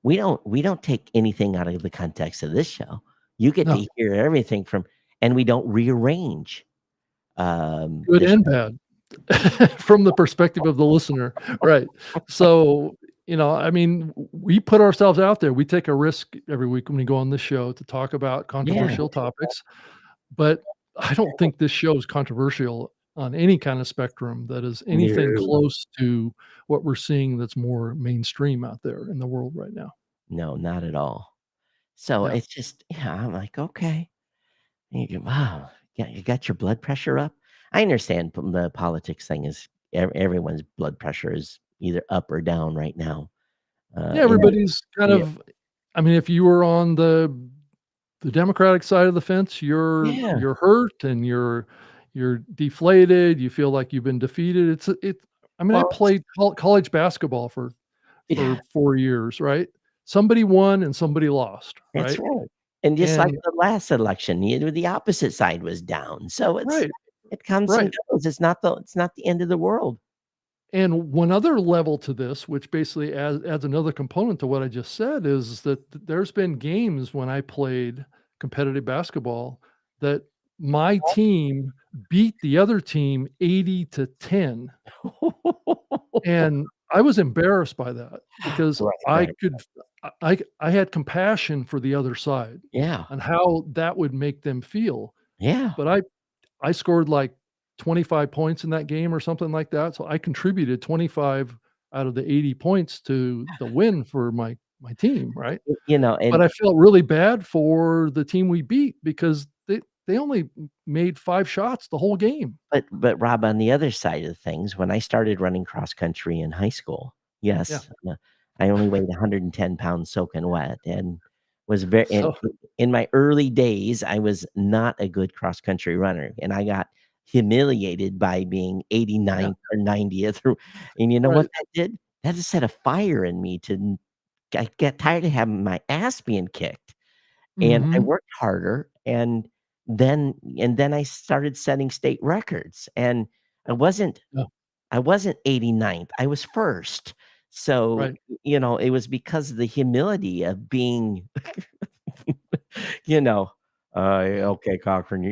we don't take anything out of the context of this show. You get No, to hear everything from, and we don't rearrange good the and bad from the perspective of the listener, right. So, I mean, we put ourselves out there. We take a risk every week when we go on this show to talk about yeah, controversial topics, but I don't think this show is controversial on any kind of spectrum that is anything no, close to what we're seeing that's more mainstream out there in the world right now. no, not at all. So Yeah. it's just, yeah, I'm like, okay. And you go, wow, yeah, you got your blood pressure up. I understand the politics thing is everyone's blood pressure is either up or down right now. Yeah, In everybody's kind yeah, of, I mean, if you were on the Democratic side of the fence, yeah, you're hurt and you're deflated, you feel like you've been defeated. I mean, I well, played college basketball for yeah, 4 years, right? Somebody won and somebody lost, that's right? right. And just like And the last election, the opposite side was down. So right, it comes and right. goes. It's not the end of the world. And one other level to this, which basically adds another component to what I just said, is that there's been games when I played competitive basketball that my team beat the other team 80-10. And I was embarrassed by that because Right, I right. could I had compassion for the other side Yeah, and how that would make them feel. yeah. But I scored like 25 points in that game or something like that. So I contributed 25 out of the 80 points to the win for my team, right? You know, But and I felt really bad for the team we beat because they only made 5 shots the whole game. but Rob, on the other side of things, when I started running cross country in high school, Yeah. yes, I only weighed 110 pounds soaking wet and was very So in my early days, I was not a good cross country runner, and I got humiliated by being yeah, 89th or 90th, and you know what right. that did? That just set a fire in me to I get tired of having my ass being kicked. And I Mhm. worked harder, and then I started setting state records, and I wasn't Yeah, I wasn't 89th, I was 1st. So, right. it was because of the humility of being, you know, "Okay, Cochran,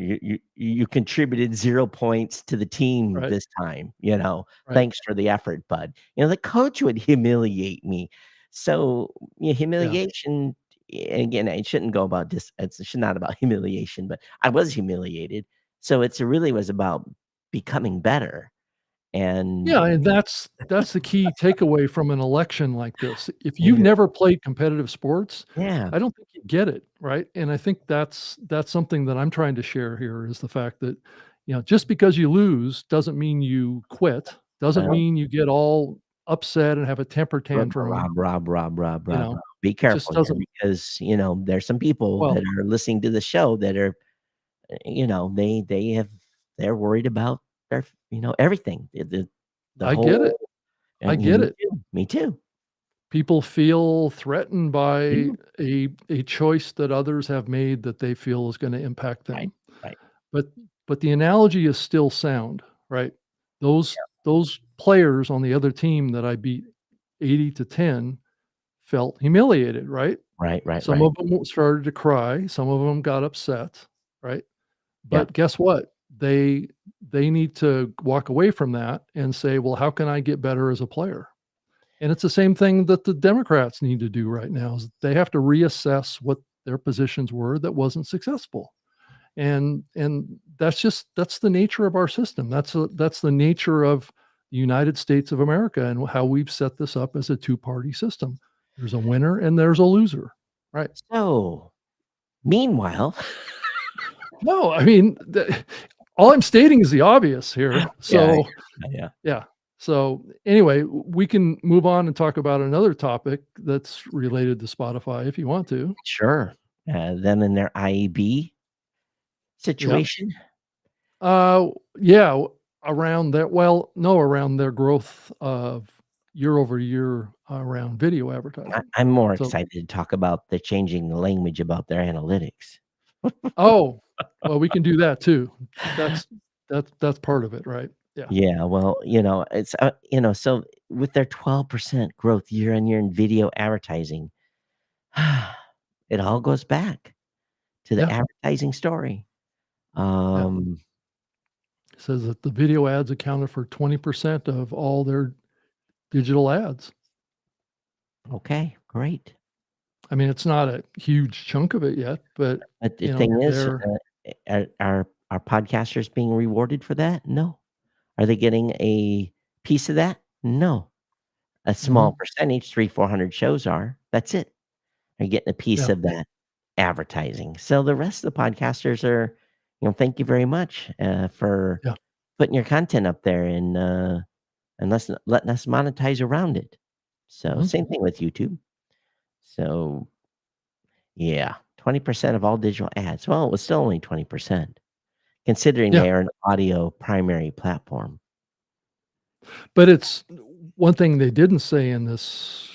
you contributed 0 points to the team Right. this time, Right. thanks for the effort, bud." The coach would humiliate me. So, Yeah. humiliation and again, it shouldn't go about it's not about humiliation, but I was humiliated. So it's really was about becoming better, and Yeah, and that's the key takeaway from an election like this. If you've yeah, never played competitive sports, yeah, I don't think you get it, right? And I think that's something that I'm trying to share here is the fact that, just because you lose doesn't mean you quit, doesn't well, mean you get all upset and have a temper tantrum, Rob, you know, be it just careful here doesn't because, there's some people well, that are listening to the show that are, they're worried about everything, the I get whole it. I get it. me too. People feel threatened Yeah, by a choice that others have made that they feel is gonna impact right, them. right. But the analogy is still sound, right? Those players on the other team that I beat 80 to 10 felt humiliated, right? Right, right, Some right. of them started to cry, some of them got upset, right? Yep. But guess what? They need to walk away from that and say, "Well, how can I get better as a player?" And it's the same thing that the Democrats need to do right now is they have to reassess what their positions were that wasn't successful. And that's the nature of our system. That's the nature of the United States of America and how we've set this up as a two-party system. There's a winner and there's a loser. Right. So, meanwhile No, I mean, all I'm stating is the obvious here. yeah, So, yeah. yeah. So, anyway, we can move on and talk about another topic that's related to Spotify if you want to. Sure. Them and their IAB Yep. situation? Uh, yeah, around that well, no, around their growth of year over year around video advertising. I'm more So excited to talk about the changing the language about their analytics. oh, well, we can do that too. That's that's part of it, right? Yeah. Yeah, well, it's, so with their 12% growth year on year in video advertising, it all goes back to the Yeah. advertising story. Yeah. Um, It says that the video ads accounted for 20% of all their digital ads. okay, great. I mean, it's not a huge chunk of it yet, but But the thing is, they're are podcasters being rewarded for that? No. Are they getting a piece of that? No. A small mhm, percentage, 3, 400 shows are. That's it. They're getting a piece yeah, of that advertising. So the rest of the podcasters are, thank you very much, for yeah, putting your content up there and letting us monetize around it. So mhm, same thing with YouTube. So yeah, 20% of all digital ads. Well, it was still only 20%, considering yeah. they are an audio primary platform. But it's one thing they didn't say in this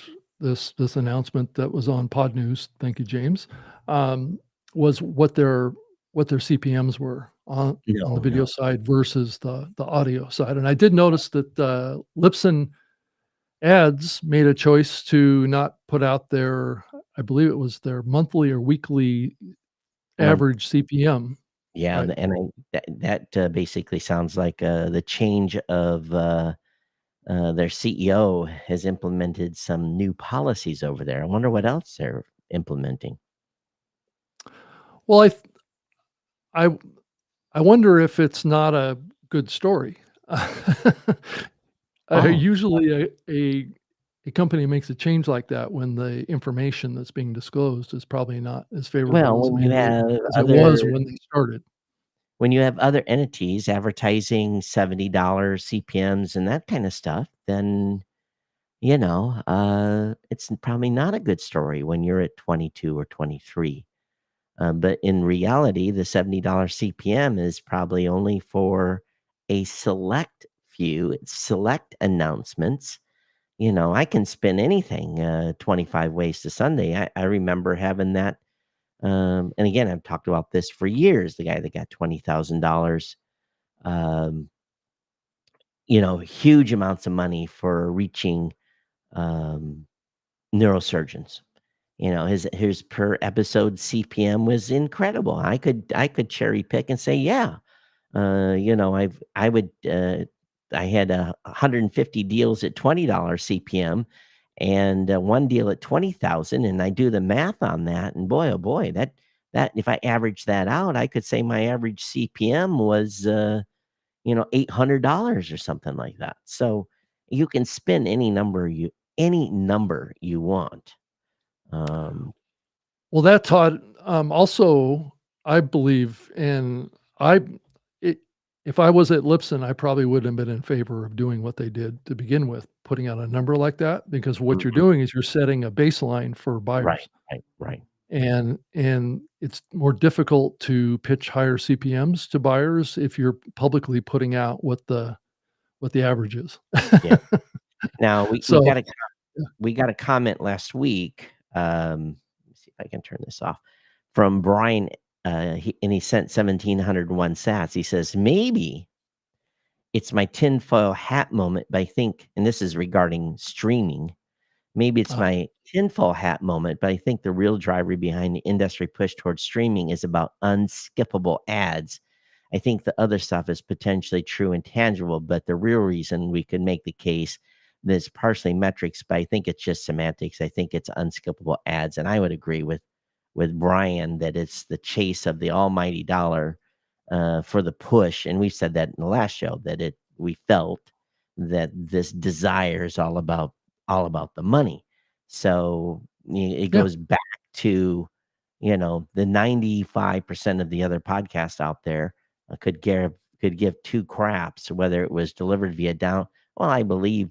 announcement that was on Pod News, thank you, James, um, was what their CPMs were on the No, video no. side versus the audio side. And I did notice that Libsyn Ads made a choice to not put out their I believe it was their monthly or weekly Month average CPM, Yeah, right? and that basically sounds like, the change of, their CEO has implemented some new policies over there. I wonder what else they're implementing. Well, I I wonder if it's not a good story. Oh, Usually a company makes a change like that when the information that's being disclosed is probably not as favorable well, as it was when they started. when you have other entities advertising $70 CPMs and that kind of stuff, then it's probably not a good story when you're at 22 or 23. But in reality, the $70 CPM is probably only for a select few, select announcements. I can spin anything 25 ways to Sunday. I remember having that. And again, I've talked about this for years. The guy that got $20,000, um, huge amounts of money for reaching um, neurosurgeons. His per episode CPM was incredible. I could cherry pick and say, yeah, I had 150 deals at $20 CPM and one deal at 20,000, and I do the math on that, and boy, oh boy, that if I average that out, I could say my average CPM was $800 or something like that. So you can spin any number you want. Um, Well, that Todd, also, I believe, and I, it, if I was at Lipson, I probably wouldn't have been in favor of doing what they did to begin with, putting out a number like that, because what you're mhm, doing is you're setting a baseline for right, buyers, right. and it's more difficult to pitch higher CPMs to buyers if you're publicly putting out what the average is. Yeah. Now we So got a we got a comment last week. Let me see if I can turn this off from Brian. He sent 1701 sats. He says maybe it's my tinfoil hat moment, but I think, and this is regarding streaming. Maybe it's uh, my tinfoil hat moment, but I think the real driver behind the industry push towards streaming is about unskippable ads. I think the other stuff is potentially true and tangible, but the real reason we could make the case that it's partially metrics, but I think it's just semantics. I think it's unskippable ads, and I would agree with Brian that it's the chase of the almighty dollar for the push. And we said that in the last show that we felt that this desire is all about the money. So it yeah. goes back to the 95% of the other podcasts out there could give two craps whether it was delivered via down. Well, I believe.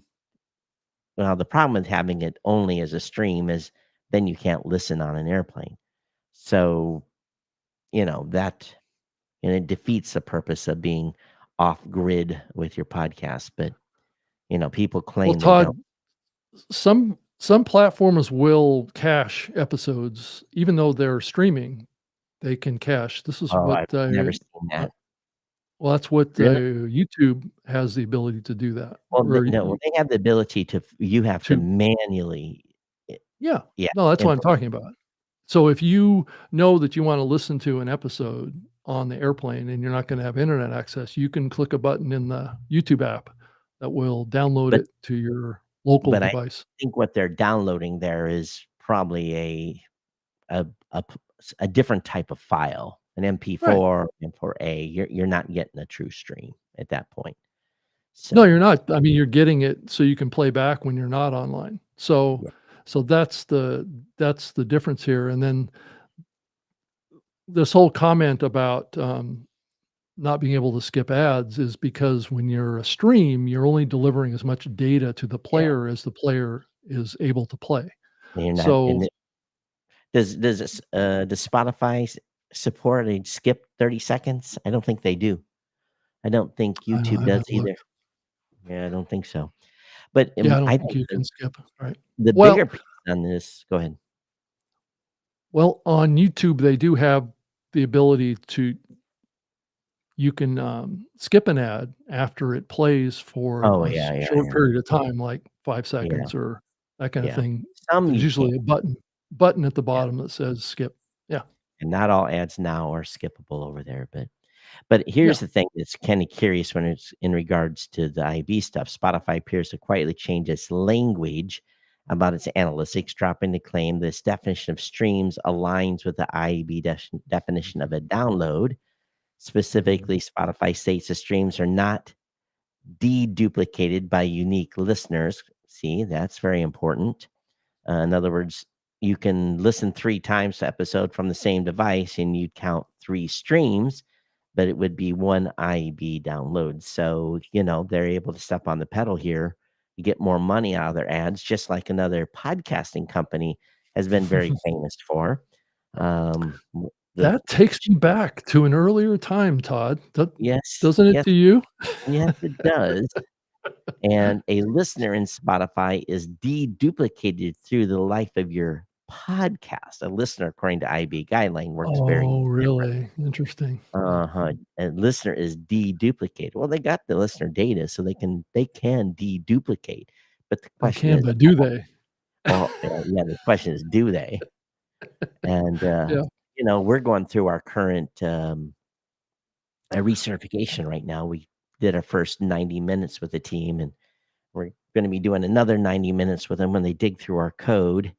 Well, the problem with having it only as a stream is then you can't listen on an airplane. So that and it defeats the purpose of being off grid with your podcast. But people Well, claim they don't. Todd, some platforms will cache episodes, even though they're streaming. They can cache. This is Oh, what I've never seen uh, that. well, that's what Really? YouTube has the ability to do that. Well, Where no. Well, they have the ability to. You have to to manually. i- Yeah, Yeah. no, that's what I'm Implement. talking about. So if you know that you want to listen to an episode on the airplane and you're not going to have internet access, you can click a button in the YouTube app that will download But it to your local I device. think what they're downloading there is probably a different type of file, an Right. MP4, M4A. You're not getting a true stream at that point. No, you're So not. I mean, you're getting it so you can play back when you're not online. So yeah, so that's the difference here. And then this whole comment about not being able to skip ads is because when you're a stream, you're only delivering as much data to the yeah. player as the player is able to play. And you're not. So And does Spotify support a skip 30 seconds? I don't think they do. I don't think I YouTube does haven't either. looked. Yeah, I don't think so. But Yeah, I don't I think think you can skip. Right. the bigger Well, piece on this. Go ahead. on YouTube, they do have the ability to you can skip an ad after it plays for Oh a yeah, yeah, short yeah, period of time, like 5 seconds yeah, or that kind of yeah. thing. Some There's you can. usually a button at the Yeah, bottom that says skip. Yeah, and not all ads now are skippable over there. But here's yeah. the thing that's kind of curious when it's in regards to the IB stuff. Spotify appears to quietly change its language about its analytics, dropping the claim this definition of streams aligns with the IB definition of a download. Specifically, Spotify states the streams are not deduplicated by unique listeners. See, that's very important. In other words, you can listen 3 times to episode from the same device and you'd count 3 streams, but it would be 1 IB download. So, they're able to step on the pedal here. You get more money out of their ads, just like another podcasting company has been very famous for. The That takes me back to an earlier time, Todd. Yes, Doesn't it yes, to you? yes, it does. And a listener in Spotify is deduplicated through the life of your podcast. A listener, according to IB guideline, works very Oh, different. really? Interesting. Uh-huh. A listener is deduplicated. Well, they got the listener data, so they can deduplicate. But the They question can, is, but do they? yeah, the question is, do they? And Yeah. we're going through our current recertification right now. We did our first 90 minutes with the team, and we're going to be doing another 90 minutes with them when they dig through our code,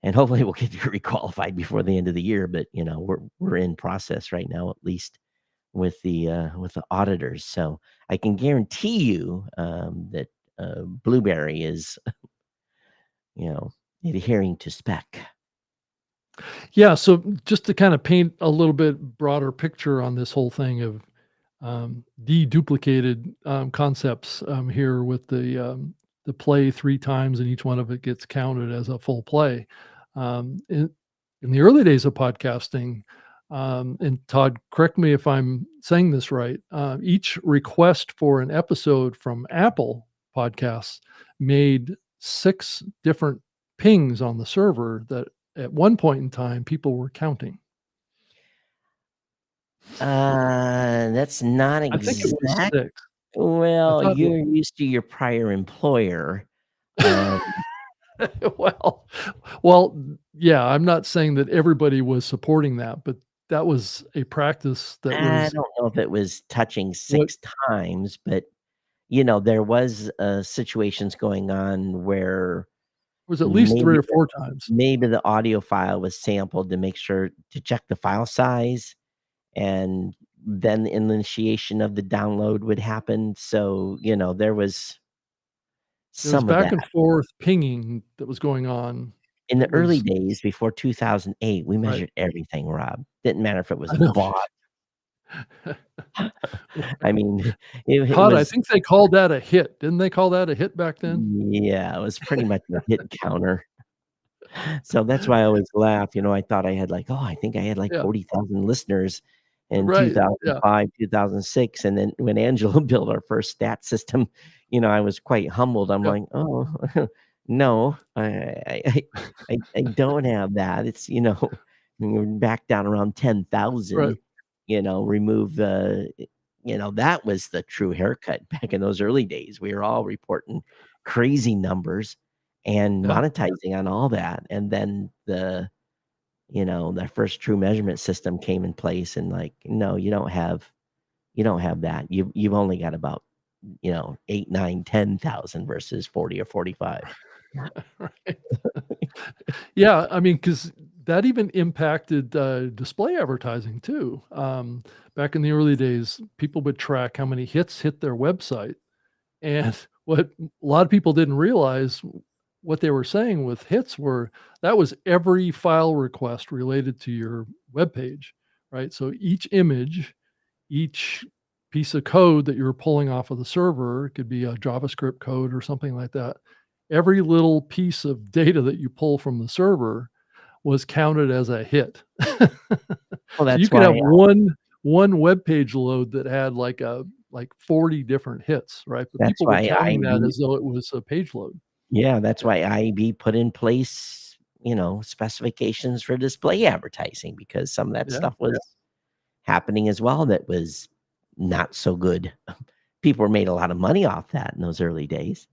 and hopefully we'll get requalified before the end of the year. But we're in process right now, at least with the auditors. So I can guarantee you that Blueberry is, adhering to spec. Yeah, so just to kind of paint a little bit broader picture on this whole thing of deduplicated concepts here with the play 3 times and each one of it gets counted as a full play. In the early days of podcasting, and Todd, correct me if I'm saying this right, each request for an episode from Apple Podcasts made 6 different pings on the server that at one point in time people were counting. That's not I think it was exact. 6. I Well, thought you're used to your prior employer. Um, well well, yeah, I'm not saying that everybody was supporting that, but that was a practice that I was don't know if it was touching what 6 times, but, there was, situations going on where was at least 3 maybe or 4 times. the audio file was sampled to make sure to check the file size, and then the initiation of the download would happen. So, there was There was some of back that. and forth pinging that was going on. In the It early was days before 2008, we right. measured everything, Rob. Didn't matter if it was I a know. bot. I mean, it Todd, I was think they called that a hit. Didn't they call that a hit back then? yeah, it was pretty much a hit counter. So that's why I always laugh. I thought I had I think I had like Yeah, 40,000 listeners in right. Yeah, 2005, 2006. And then when Angela built our first stat system, I was quite humbled. I'm yeah, like, oh, no, I don't have that. It's, we're back down around right. 10,000, remove that was the true haircut back in those early days. We were all reporting crazy numbers and Yeah. monetizing on all that. And then their first true measurement system came in place and no, you don't have that. You've only got about, 8, 9, 10,000 versus 40 or 45. Right. Yeah, I mean, because that even impacted, display advertising too. Back in the early days, people would track how many hits hit their website, and what a lot of people didn't realize, what they were saying with hits were that was every file request related to your web page, right? So each image, each piece of code that you were pulling off of the server, it could be a JavaScript code or something like that. Every little piece of data that you pull from the server was counted as a hit. Well, So you that's could have why one web page load that had like 40 different hits, right? But that's people were why counting that IB as though it was a page load. yeah, that's Yeah, why IB put in place, specifications for display advertising because some of that yeah, stuff was happening as well that was not so good. People were made a lot of money off that in those early days.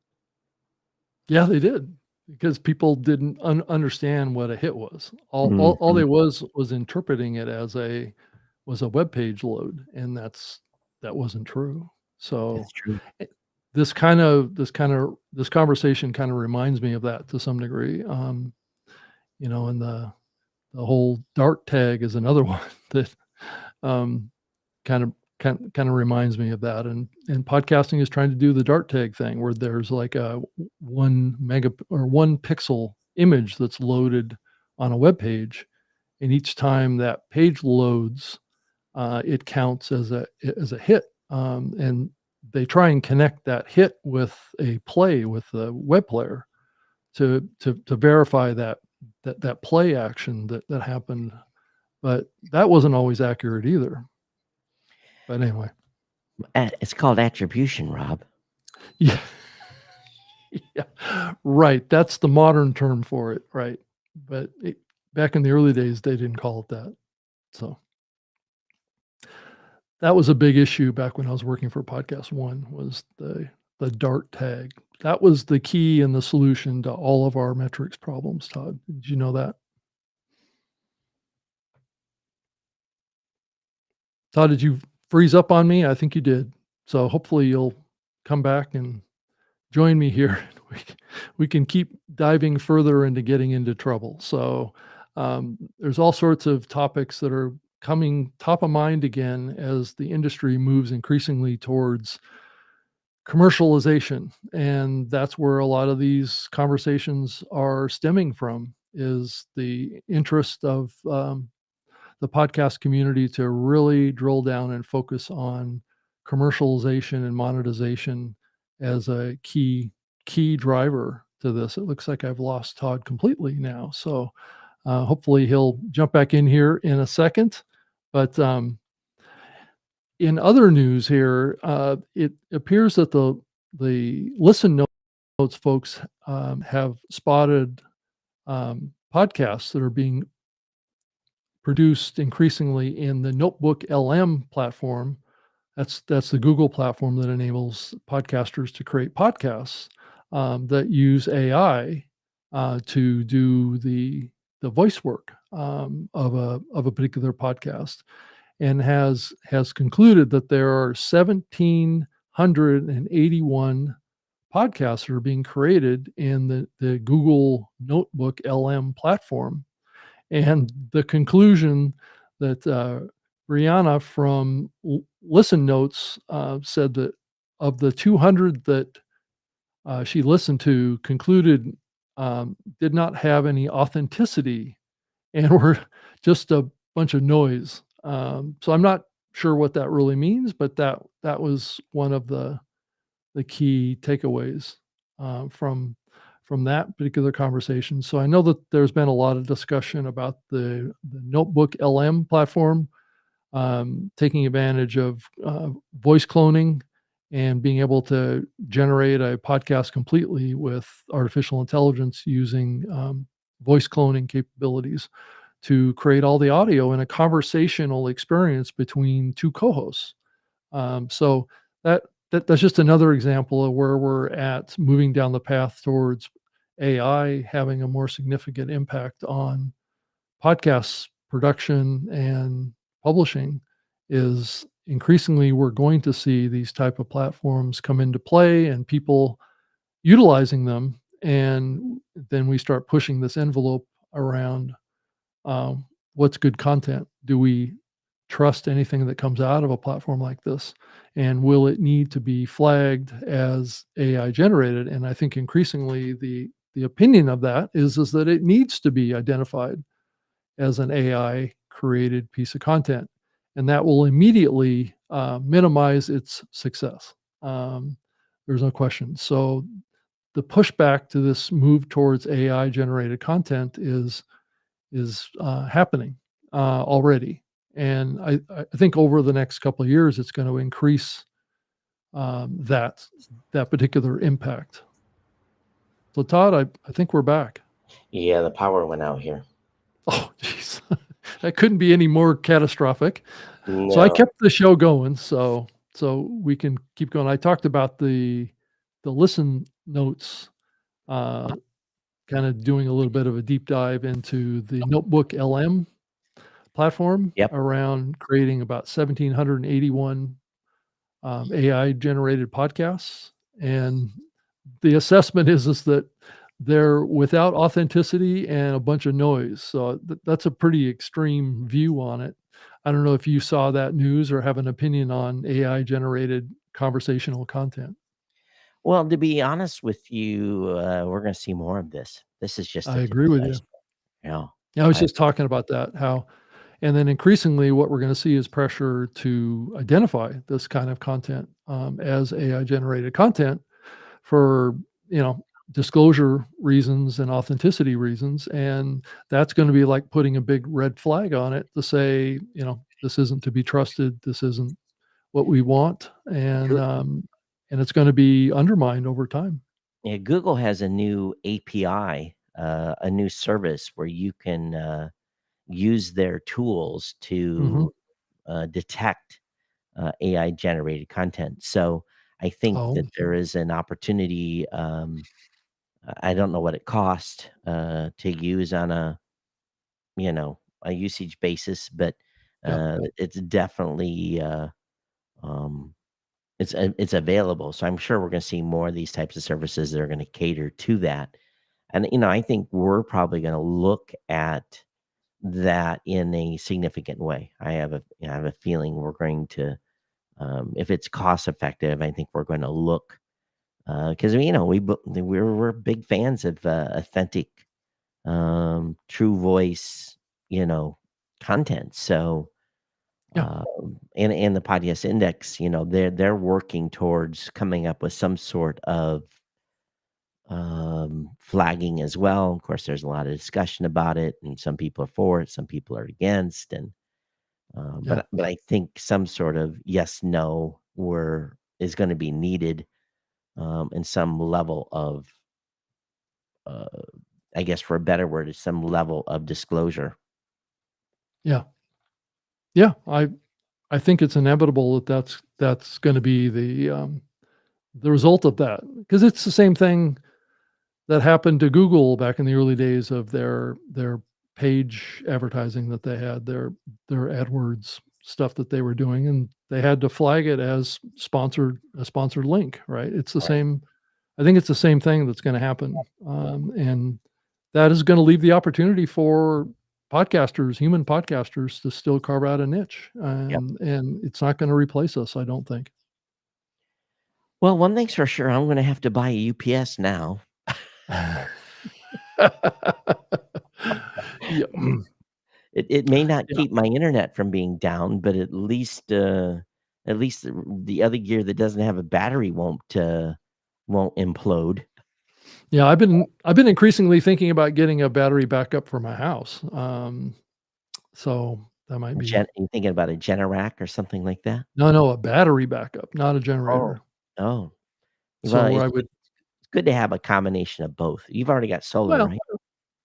yeah, they did because people didn't understand what a hit was. All Mhm. they was interpreting it as was a web page load, and that wasn't true. So That's true. eh, this conversation kind of reminds me of that to some degree. And the whole dart tag is another one that um, kind of reminds me of that. And podcasting is trying to do the dart tag thing where there's like a 1 pixel image that's loaded on a web page, and each time that page loads, it counts as a hit. And they try and connect that hit with a play with the web player to verify that play action that happened. But that wasn't always accurate either. But anyway, It's called attribution, Rob. yeah, yeah, right. That's the modern term for it, right? But back in the early days, they didn't call it that. So that was a big issue back when I was working for Podcast One, was the Dart tag. That was the key and the solution to all of our metrics problems, Todd. Did you know that? Todd, did you freeze up on me? I think you did. So hopefully you'll come back and join me here. We can keep diving further into getting into trouble. So there's all sorts of topics that are coming top of mind again as the industry moves increasingly towards commercialization. And that's where a lot of these conversations are stemming from, is the interest of the podcast community to really drill down and focus on commercialization and monetization as a key driver to this. It looks like I've lost Todd completely now. So hopefully he'll jump back in here in a second. But in other news here, it appears that the Listen Notes folks have spotted podcasts that are being produced increasingly in the Notebook LM platform. That's the Google platform that enables podcasters to create podcasts that use AI to do the voice work of a particular podcast, and has concluded that there are 1,781 podcasts that are being created in the Google Notebook LM platform. And the conclusion that Brianna from Listen Notes said that of the 200 that she listened to, concluded did not have any authenticity and were just a bunch of noise. So I'm not sure what that really means, but that was one of the key takeaways from that particular conversation. So I know that there's been a lot of discussion about the Notebook LM platform taking advantage of voice cloning and being able to generate a podcast completely with artificial intelligence using voice cloning capabilities to create all the audio in a conversational experience between two co-hosts. So that's just another example of where we're at, moving down the path towards AI having a more significant impact on podcast production and publishing. Is increasingly we're going to see these type of platforms come into play and people utilizing them, and then we start pushing this envelope around what's good content. Do we trust anything that comes out of a platform like this? And will it need to be flagged as AI generated? And I think increasingly the opinion of that is that it needs to be identified as an AI created piece of content. And that will immediately minimize its success. There's no question. So the pushback to this move towards AI generated content is happening already. And I think over the next couple of years, it's going to increase that particular impact. So Todd, I think we're back. Yeah, the power went out here. Oh, jeez. That couldn't be any more catastrophic. No. So I kept the show going so we can keep going. I talked about the Listen Notes, kind of doing a little bit of a deep dive into the Notebook LM platform. Yep. Around creating about 1,781 AI generated podcasts. And the assessment is that they're without authenticity and a bunch of noise. So that's a pretty extreme view on it. I don't know if you saw that news or have an opinion on AI generated conversational content. Well, to be honest with you, we're going to see more of this. This is just I the tip agree of with the you. iceberg. Yeah, Yeah, I was I just talking about that, how and then increasingly what we're gonna see is pressure to identify this kind of content, as AI generated content for, you know, disclosure reasons and authenticity reasons, and that's gonna be like putting a big red flag on it to say, "This isn't to be trusted, this isn't what we want," and it's gonna be undermined over time. Yeah, Google has a new API, a new service where you can use their tools Mhm. to detect AI generated content. So I think Oh, that there is an opportunity. I don't know what it costs to use on a usage basis, but yeah, it's definitely um, it's available. So I'm sure we're going to see more of these types of services that are going to cater to that. And I think we're probably going to look at that in a significant way. I have a feeling we're going to, if it's cost effective, I think we're going to look because we're big fans of authentic, true voice, you know, content. So yeah, and the podcast index, they're working towards coming up with some sort of flagging as well. Of course, there's a lot of discussion about it, and some people are for it, some people are against, and yeah, but I think some sort of yes no were is going to be needed, and some level of uh, I guess for a better word, is some level of disclosure. yeah, yeah, I think it's inevitable that that's gonna be the result of that, because it's the same thing that happened to Google back in the early days of their page advertising that they had, their AdWords stuff that they were doing, and they had to flag it as a sponsored link, right? It's the Right. same I think it's the same thing that's gonna happen, and that is gonna leave the opportunity for podcasters, human podcasters, to still carve out a niche, Yep. and it's not gonna replace us, I don't think. Well, one thing's for sure, I'm going to have to buy a UPS now. Yeah, It may not yeah. keep my internet from being down, but at least the other gear that doesn't have a battery won't implode. Yeah, I've been increasingly thinking about getting a battery backup for my house, so that might be You thinking about a Generac or something like that? no, a battery backup, not a Oh, generator. oh. Well, So I it's would good to have a combination of both. You've already got solar, well, right?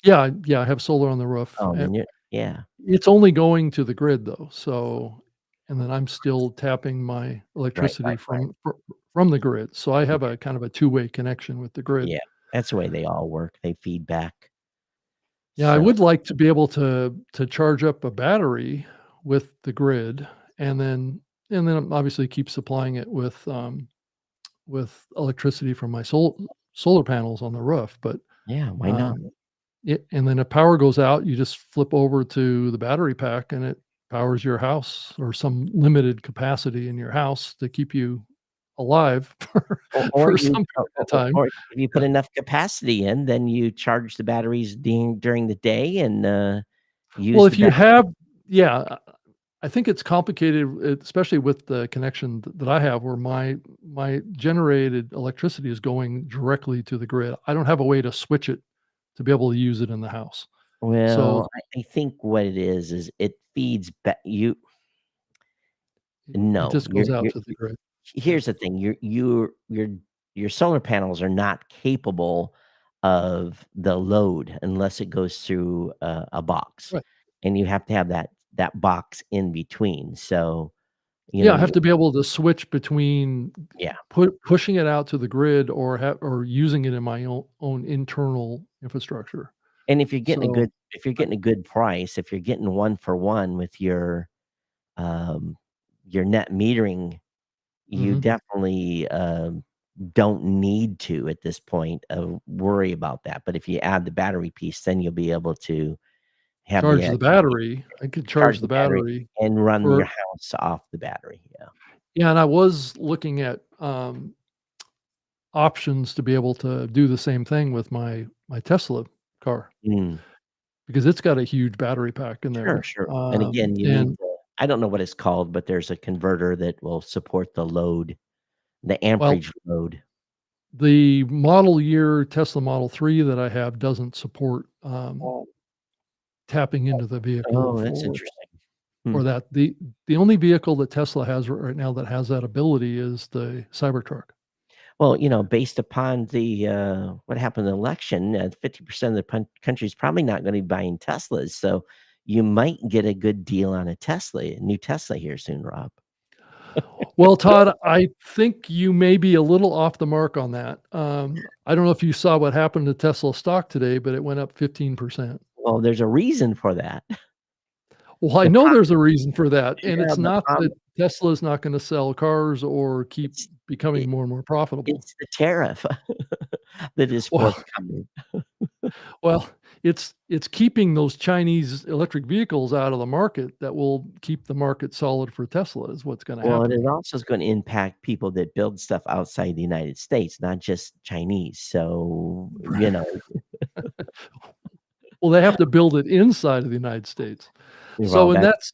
yeah, I have solar on the roof, Oh, and then yeah. it's only going to the grid though, so and then I'm still tapping my Right, electricity right, right. from the grid, so I have Okay. a kind of a two-way connection with the grid. Yeah. That's the way they all work. They feed back. Yeah, I So, would like to be able to charge up a battery with the grid and then obviously keep supplying it with electricity from my solar panels on the roof, but, yeah, why not? um, and then if power goes out, you just flip over to the battery pack and it powers your house or some limited capacity in your house to keep you alive for Or for you some or period of time. or if you put Yeah. enough capacity in, then you charge the batteries during the day and, Well, use the if you back. have yeah, I think it's complicated, especially with the connection that I have where my generated electricity is going directly to the grid. I don't have a way to switch it to be able to use it in the house. So Well, I think what it is it feeds back you it no, just goes out to the grid. Yeah. here's the thing, your solar panels are not capable of the load unless it goes through a box, Right. and you have to have that box in between, so, you Yeah, know, I have you to be able to switch between yeah, pushing it out to the grid or using it in my own internal infrastructure. and So if you're getting a good price, if you're getting one for one with um, your net metering, you mhm. definitely, don't need to at this point, worry about that, but if you add the battery piece, then you'll be able to have charge the the battery. I could charge charge the the battery battery and run your for house off the battery. Yeah. yeah, and I was looking at, options to be able to do the same thing with my Tesla car Mm, because it's got a huge battery pack in sure, there, sure. And again, you need and I don't know what it's called, but there's a converter that will support the load, the well, amperage load. the model year Tesla Model 3 that I have doesn't support, tapping into the vehicle Oh, that's interesting. Hmm. for that. The only vehicle that Tesla has right now that has that ability is the Cybertruck. Well, based upon the what happened in the election, 50% of the country is probably not going to be buying Teslas. So you might get a good deal on a new Tesla here soon, Rob. Well, Todd, I think you may be a little off the mark on that. I don't know if you saw what happened to Tesla stock today, but it went up 15%. Well, there's a reason for that. Well, I The know pro- there's a reason for that, and yeah, it's the not that problem Tesla is not gonna sell cars or keep it's becoming it, more and more profitable. it's the tariff that is Well forthcoming. well, it's keeping those Chinese electric vehicles out of the market that will keep the market solid for Tesla is what's gonna Well, and happen. it also is going to impact people that build stuff outside the United States, not just Chinese. So, Well, they have to build it inside of the United States. well, So, and that's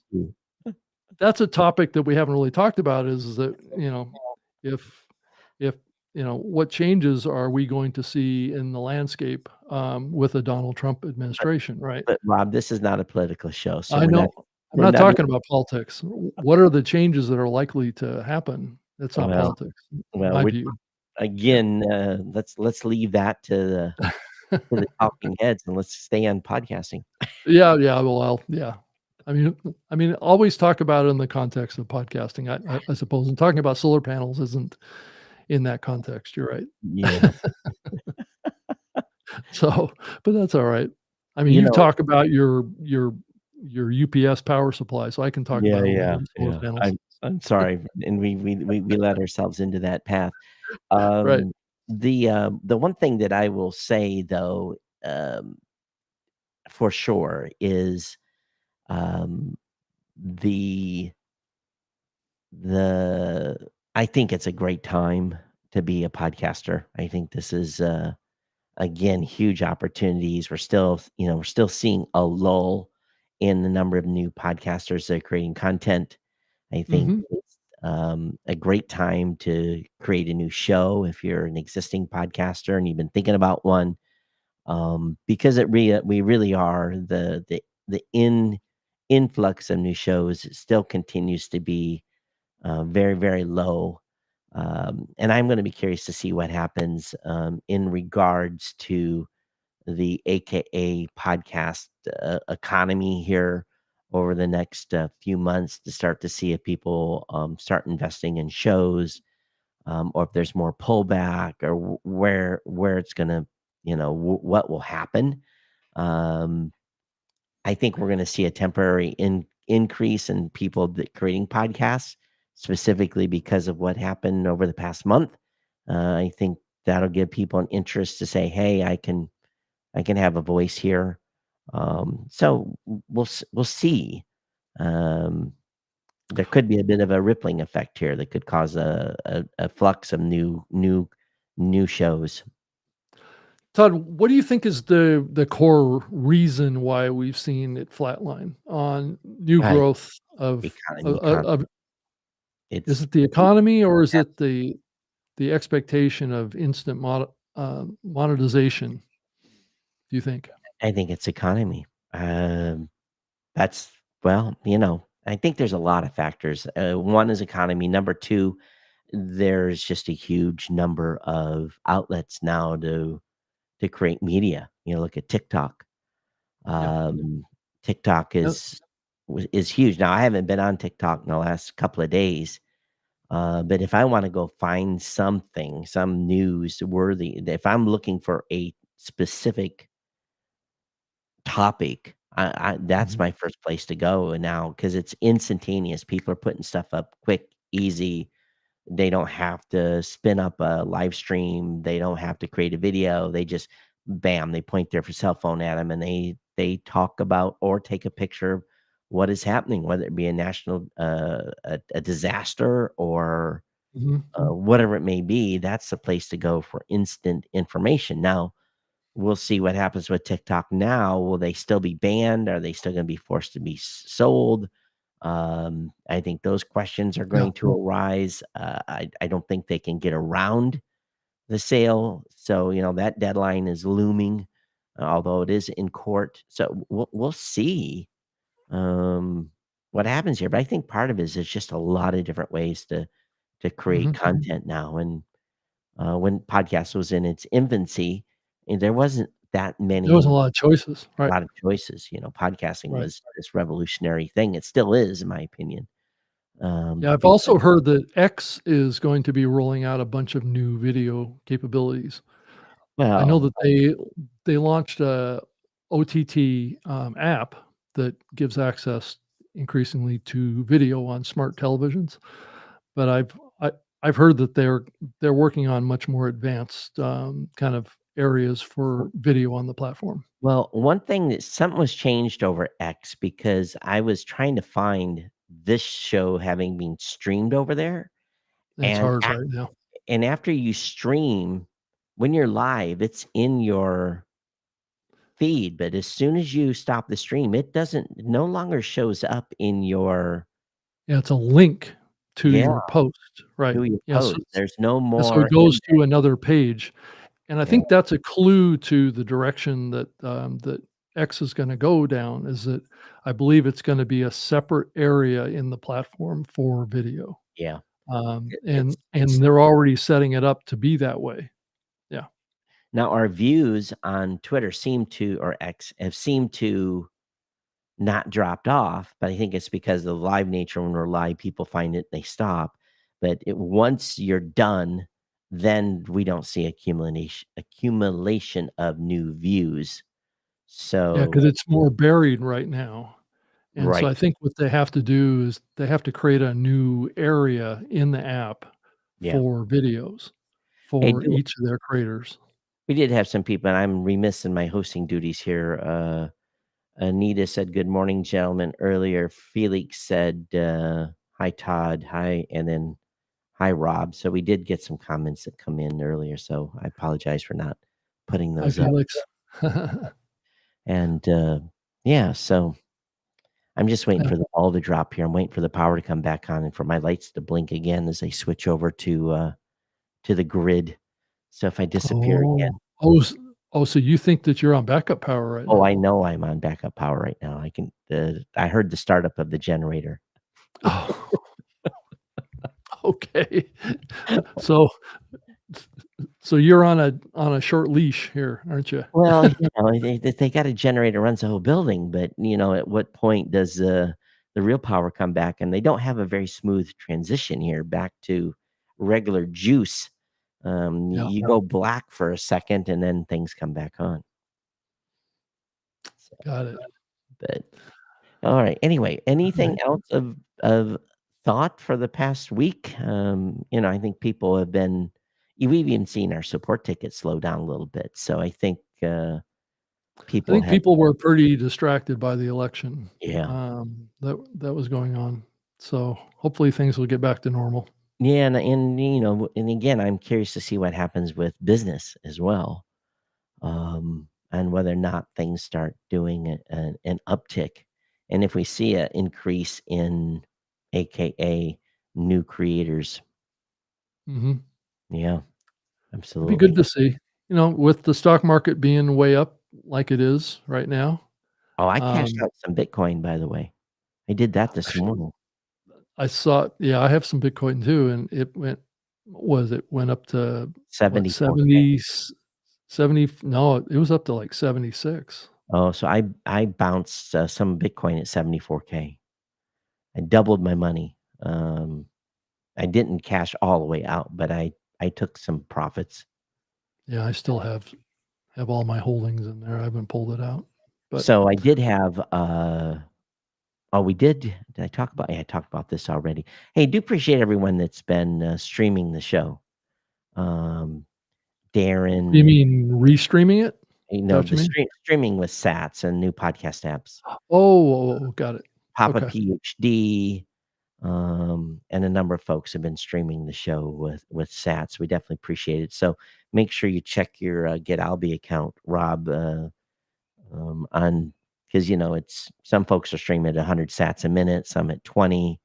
that's a topic that we haven't really talked about is that, if if, what changes are we going to see in the landscape, with the Donald Trump administration, right? but Rob, this is not a political show, so I know I'm we're not not talking about politics. What are the changes that are likely to happen? It's not well, politics, in well, my we view. Yeah. again, let's leave that to the talking heads and let's stay on podcasting. Yeah, yeah, well, yeah. I mean, always talk about it in the context of podcasting, I suppose, and talking about solar panels isn't in that context, you're right. Yeah. So, but that's alright. I mean, You you know, talk about your UPS power supply, so I can talk yeah, about yeah, aluminum solar yeah. panels. I'm sorry, and we let ourselves into that path. Right. Um, the one thing that I will say though, um, for sure is um, the the I think it's a great time to be a podcaster. I think this is again huge opportunities. We're still seeing a lull in the number of new podcasters that are creating content. I think Mhm. it's a great time to create a new show if you're an existing podcaster and you've been thinking about one, because we really are the influx of new shows still continues to be very, very low. And I'm going to be curious to see what happens in regards to the AKA podcast economy here over the next few months to start to see if people start investing in shows, or if there's more pullback or where it's going to, what will happen. Um, I think we're gonna see a temporary increase in people that creating podcasts, specifically because of what happened over the past month. I think that'll give people an interest to say, "Hey, I can have a voice here." So we'll see. Um, there could be a bit of a rippling effect here that could cause a flux of new shows. Todd, what do you think is the core reason why we've seen it flatline on new Right, growth of economy, economy. of is It's it the economy or is it the expectation of instant monetization, do you think? I think it's economy. Um, That's well, I think there's a lot of factors. One is economy. Number two, there's just a huge number of outlets now to create media. Look at TikTok. Yeah. TikTok Uh, is huge. Now, I haven't been on TikTok in the last couple of days, but if I want to go find something, some news worthy, if I'm looking for a specific topic, that's mhm. my first place to go now because it's instantaneous. People are putting stuff up quick, easy. They don't have to spin up a live stream. They don't have to create a video. They just bam, they point their cell phone at them and they talk about or take a picture of what is happening, whether it be a national a disaster or Mhm. whatever it may be. That's the place to go for instant information. Now, we'll see what happens with TikTok now. Will they still be banned? Are they still going to be forced to be sold? I think those questions are Yeah. going to arise. I don't think they can get around the sale. So, that deadline is looming, although it is in court. So we'll see what happens here. But I think part of it is there's just a lot of different ways to create Mhm. content now. And when podcast was in its infancy, and there wasn't that There wasn't many a lot of choices, right? lot of choices. Podcasting Right. was this revolutionary thing. It still is, in my opinion. Yeah, I've Because also heard that X is going to be rolling out a bunch of new video capabilities. I know well, that they launched a OTT, app that gives access increasingly to video on smart televisions, but I've heard that they're working on much more advanced, kind of areas for video on the platform. one thing that something was changed over X because I was trying to find this show having been streamed over there, It's and hard right now. after you stream, when you're live, it's in your feed, but as soon as you stop the stream, it no longer shows up in your Yeah, it's a link to yeah, your post, right. to your Yeah, post. There's no yeah, so more it goes to another page, and I yeah, think that's a clue to the direction that X is gonna go down, is that I believe it's gonna be a separate area in the platform for video, yeah. and It's they're already setting it up to be that way. Yeah. now our views on Twitter seem to or X have seemed to not dropped off, but I think it's because of the live nature. When we're live, people find it, they stop. But once you're done, then we don't see accumulation of new views. Yeah, So because it's more buried right now, and so right, I think what they have to do is they have to create a new area in the app yeah. for videos Hey, for each of their creators. we did have some people, and I'm remiss in my hosting duties here. Anita said, "Good morning, gentlemen." Earlier, Felix said, "Hi, Todd." Hi, and then hi, Rob. So we did get some comments that come in earlier. So I apologize for not putting Hi, those up. Felix. And yeah, so I'm just waiting Yeah. for the ball to drop here. I'm waiting for the power to come back on and for my lights to blink again as they switch over to the grid. So if I disappear again, Oh. Oh, so you think that you're on backup power right oh, now? I know I'm on backup power right now. I heard the startup of the generator. Oh, okay. So so you're on a short leash here, aren't you? Well, they got a generator runs the whole building, but, at what point does the real power come back? And they don't have a very smooth transition here back to regular juice. Yeah, You go black for a second, and then things come back on. So, got it. but alright. Anyway, anything Right. else of thought for the past week? I think people have been we've even seen our support tickets slow down a little bit. So I think, I people think have people were pretty distracted by the election, yeah. that was going on. So hopefully things will get back to normal. Yeah, and again, I'm curious to see what happens with business as well, and whether or not things start doing an uptick, and if we see an increase in, AKA, new creators. Mhm. Yeah, It'd be good absolutely. to see, with the stock market being way up like it is right now. Oh, I cashed Um, out some Bitcoin, by the way. I did that this morning. I saw yeah, I have some Bitcoin too, and it went it went up to what, 74K. 70 70 no, it was up to like 76. Oh, so I bounced, some Bitcoin at 74K. I doubled my money. I didn't cash all the way out, but I took some profits. Yeah, I still have all my holdings in there, I haven't pulled it out, but So I did have, oh, we did I talk about yeah, I talked about this already. Hey, do appreciate everyone that's been, streaming the show. Um, you Darren and mean restreaming it? You Is that know, what you the mean? streaming with Sats and new podcast apps. Oh, got it. Papa Okay. PhD, and a number of folks have been streaming the show with Sats. We definitely appreciate it. So make sure you check your Get Alby account, Rob, on because it's some folks are streaming at 100 Sats a minute, some at 20,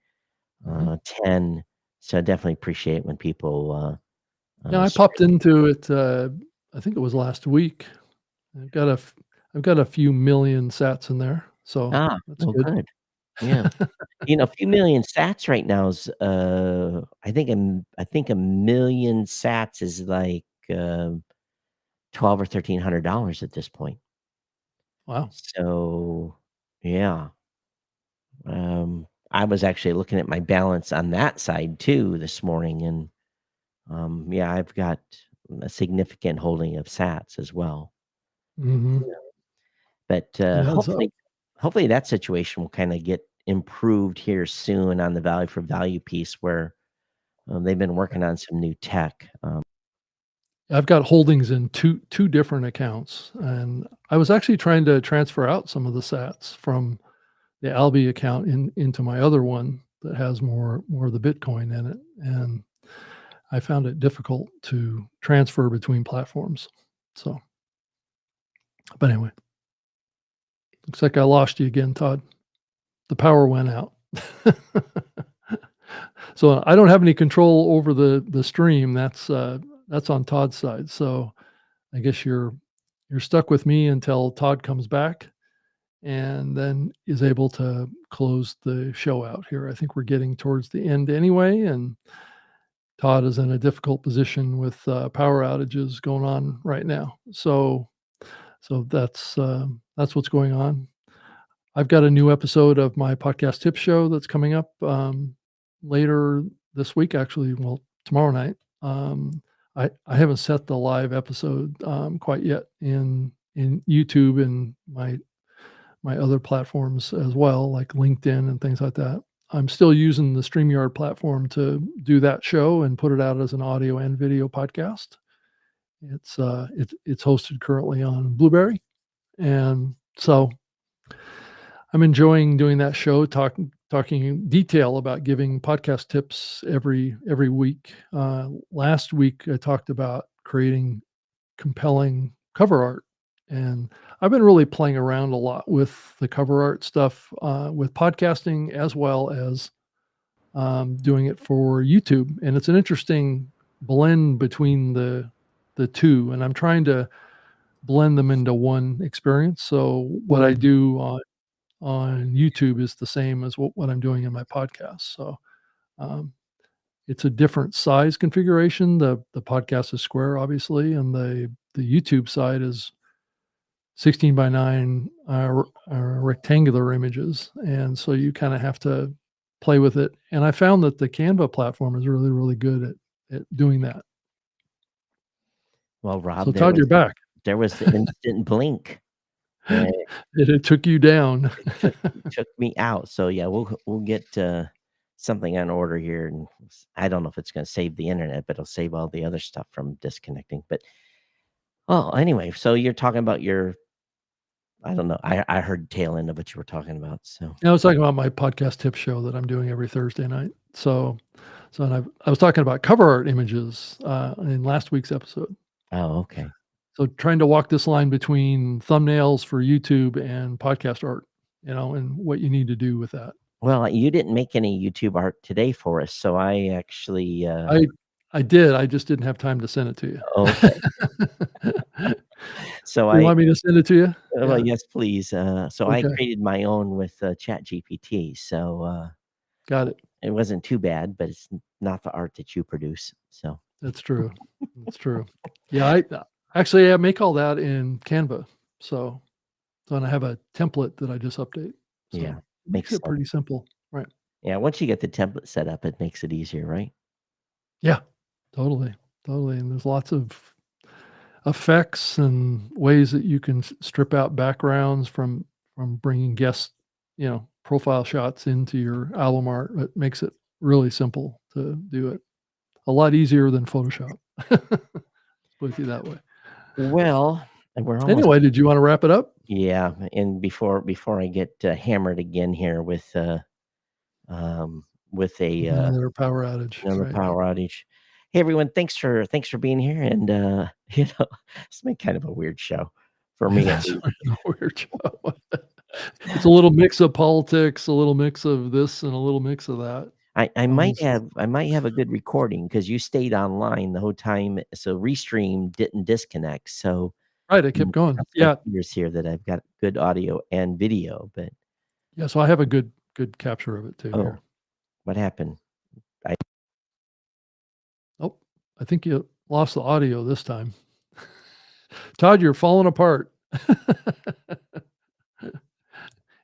Mhm. 10. So I definitely appreciate when people Yeah, I stream. popped into it, I think it was last week. I've got a f I've got a few million sats in there, so that's Well, good. good. Yeah. A few million sats right now is, I think a million sats is like, 12 or $1,300 at this point. Wow. So, yeah, I was actually looking at my balance on that side too this morning, and, yeah, I've got a significant holding of sats as well. Mhm. But, Yeah, hopefully that situation will kinda get improved here soon on the value for value piece where, they've been working on some new tech. I've got holdings in two different accounts, and I was actually trying to transfer out some of the sats from the Alby account into my other one that has more of the Bitcoin in it, and I found it difficult to transfer between platforms. So, but anyway, looks like I lost you again, Todd. The power went out. So I don't have any control over the stream. That's on Todd's side. So I guess you're stuck with me until Todd comes back and then is able to close the show out here. I think we're getting towards the end anyway, and Todd is in a difficult position with power outages going on right now. So that's what's going on. I've got a new episode of my podcast tip show that's coming up later this week, actually. Well, tomorrow night. I haven't set the live episode quite yet in YouTube and my other platforms as well, like LinkedIn and things like that. I'm still using the StreamYard platform to do that show and put it out as an audio and video podcast. It's hosted currently on Blueberry, and so I'm enjoying doing that show, talking in detail about giving podcast tips every week. Last week I talked about creating compelling cover art, and I've been really playing around a lot with the cover art stuff with podcasting as well as doing it for YouTube, and it's an interesting blend between the two, and I'm trying to blend them into one experience. So what I do on YouTube is the same as what I'm doing in my podcast. So um, it's a different size configuration. The podcast is square, obviously, and the YouTube side is 16 by 9 rectangular images, and so you kind of have to play with it. And I found that the Canva platform is really good at doing that. Well, So Rob, Todd, you're back. there was the instant blink. Uh, It took you down. took me out. So yeah, we'll get something on order here, and I don't know if it's going to save the internet, but it'll save all the other stuff from disconnecting. But anyway, so you're talking about your, I don't know, I heard tail end of what you were talking about. So I was talking about my podcast tip show that I'm doing every Thursday night. So and I was talking about cover art images in last week's episode. okay. So trying to walk this line between thumbnails for YouTube and podcast art, and what you need to do with that. Well, you didn't make any YouTube art today for us, so I actually I did. I just didn't have time to send it to you. okay. So You want me to send it to you? well, Yeah. yes, please. So I Okay. created my own with Chat GPT. So Got it. it wasn't too bad, but it's not the art that you produce. So That's true. That's true. Yeah, I make all that in Canva. So and I have a template that I just update. So yeah, it makes it sense. pretty simple. Right. Yeah, once you get the template set up, it makes it easier, right? Yeah. Totally. Totally. And there's lots of effects and ways that you can strip out backgrounds from bringing guest, profile shots into your album art. It makes it really simple to do it. A lot easier than Photoshop. Put it that way. Well, And we're almost Anyway, did you want to wrap it up? yeah. And before I get hammered again here with Another power outage, another right? power outage. Hey everyone, thanks for being here. And it's been kind of a weird show for me at That's least. a weird show. It's a little mix of politics, a little mix of this, and a little mix of that. I might S have a good recording because you stayed online the whole time, so Restream didn't disconnect. So Right, it kept going. cross my Yeah, fingers here that I've got good audio and video. But yeah, so I have a good capture of it too oh, here. what happened? Oh, I think you lost the audio this time. Todd, you're falling apart.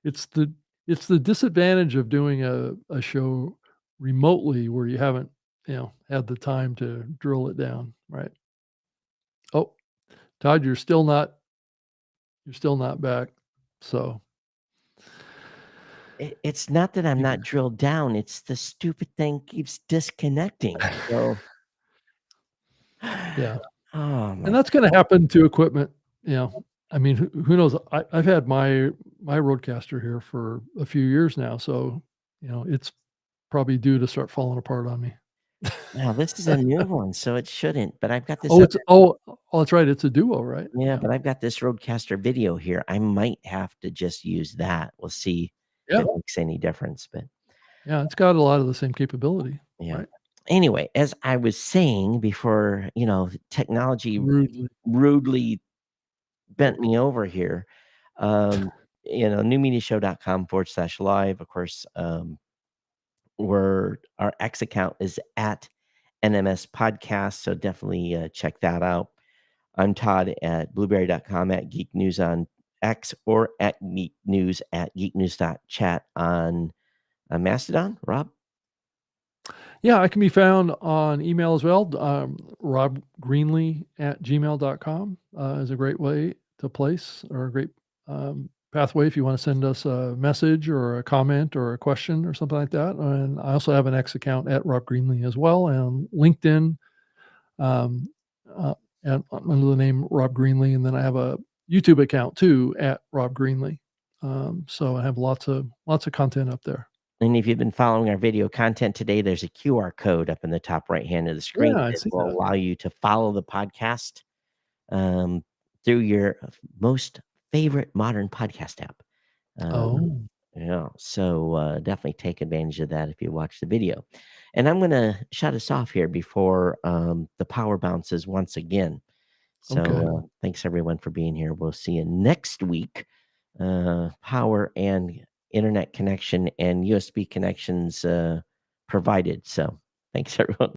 It's the it's the disadvantage of doing a show remotely where you haven't, had the time to drill it down, right? Oh, Todd, you're still not back. So, It's not that I'm you not drilled down, it's the stupid thing keeps disconnecting. So yeah. oh And my that's gonna happen to equipment, you know. I mean, who knows? I've had my Rodecaster here for a few years now, so, it's probably due to start falling apart on me. now this is a new one, so it shouldn't, but I've got this Oh, other it's oh, that's right, it's a Duo, right? yeah, Yeah. but I've got this Rodecaster video here. I might have to just use that. We'll see if Yeah, it makes any difference, but yeah, it's got a lot of the same capability, yeah. right? Anyway, as I was saying before, technology Rudely. rudely bent me over here. Um, newmediashow.com/live. Of course, where our X account is at NMS Podcast. So definitely check that out. I'm Todd at blueberry.com, at Geek News on X, or at Geek News at geeknews.chat on Mastodon. Rob? Yeah, I can be found on email as well. robgreenlee@gmail.com is a great way to place, or a great pathway if you want to send us a message or a comment or a question or something like that. And I also have an X account at Rob Greenlee as well, and LinkedIn, um, uh, and under the name Rob Greenlee. And then I have a YouTube account too at Rob Greenlee. So I have lots of content up there. And if you've been following our video content today, there's a QR code up in the top right hand of the screen Yeah, I that see will that. allow you to follow the podcast um, through your most favorite modern podcast app. Um, Oh, yeah, so definitely take advantage of that if you watch the video. And I'm going to shut us off here before the power bounces once again. okay. So thanks everyone for being here. We'll see you next week. Power and internet connection and USB connections provided. So thanks everyone.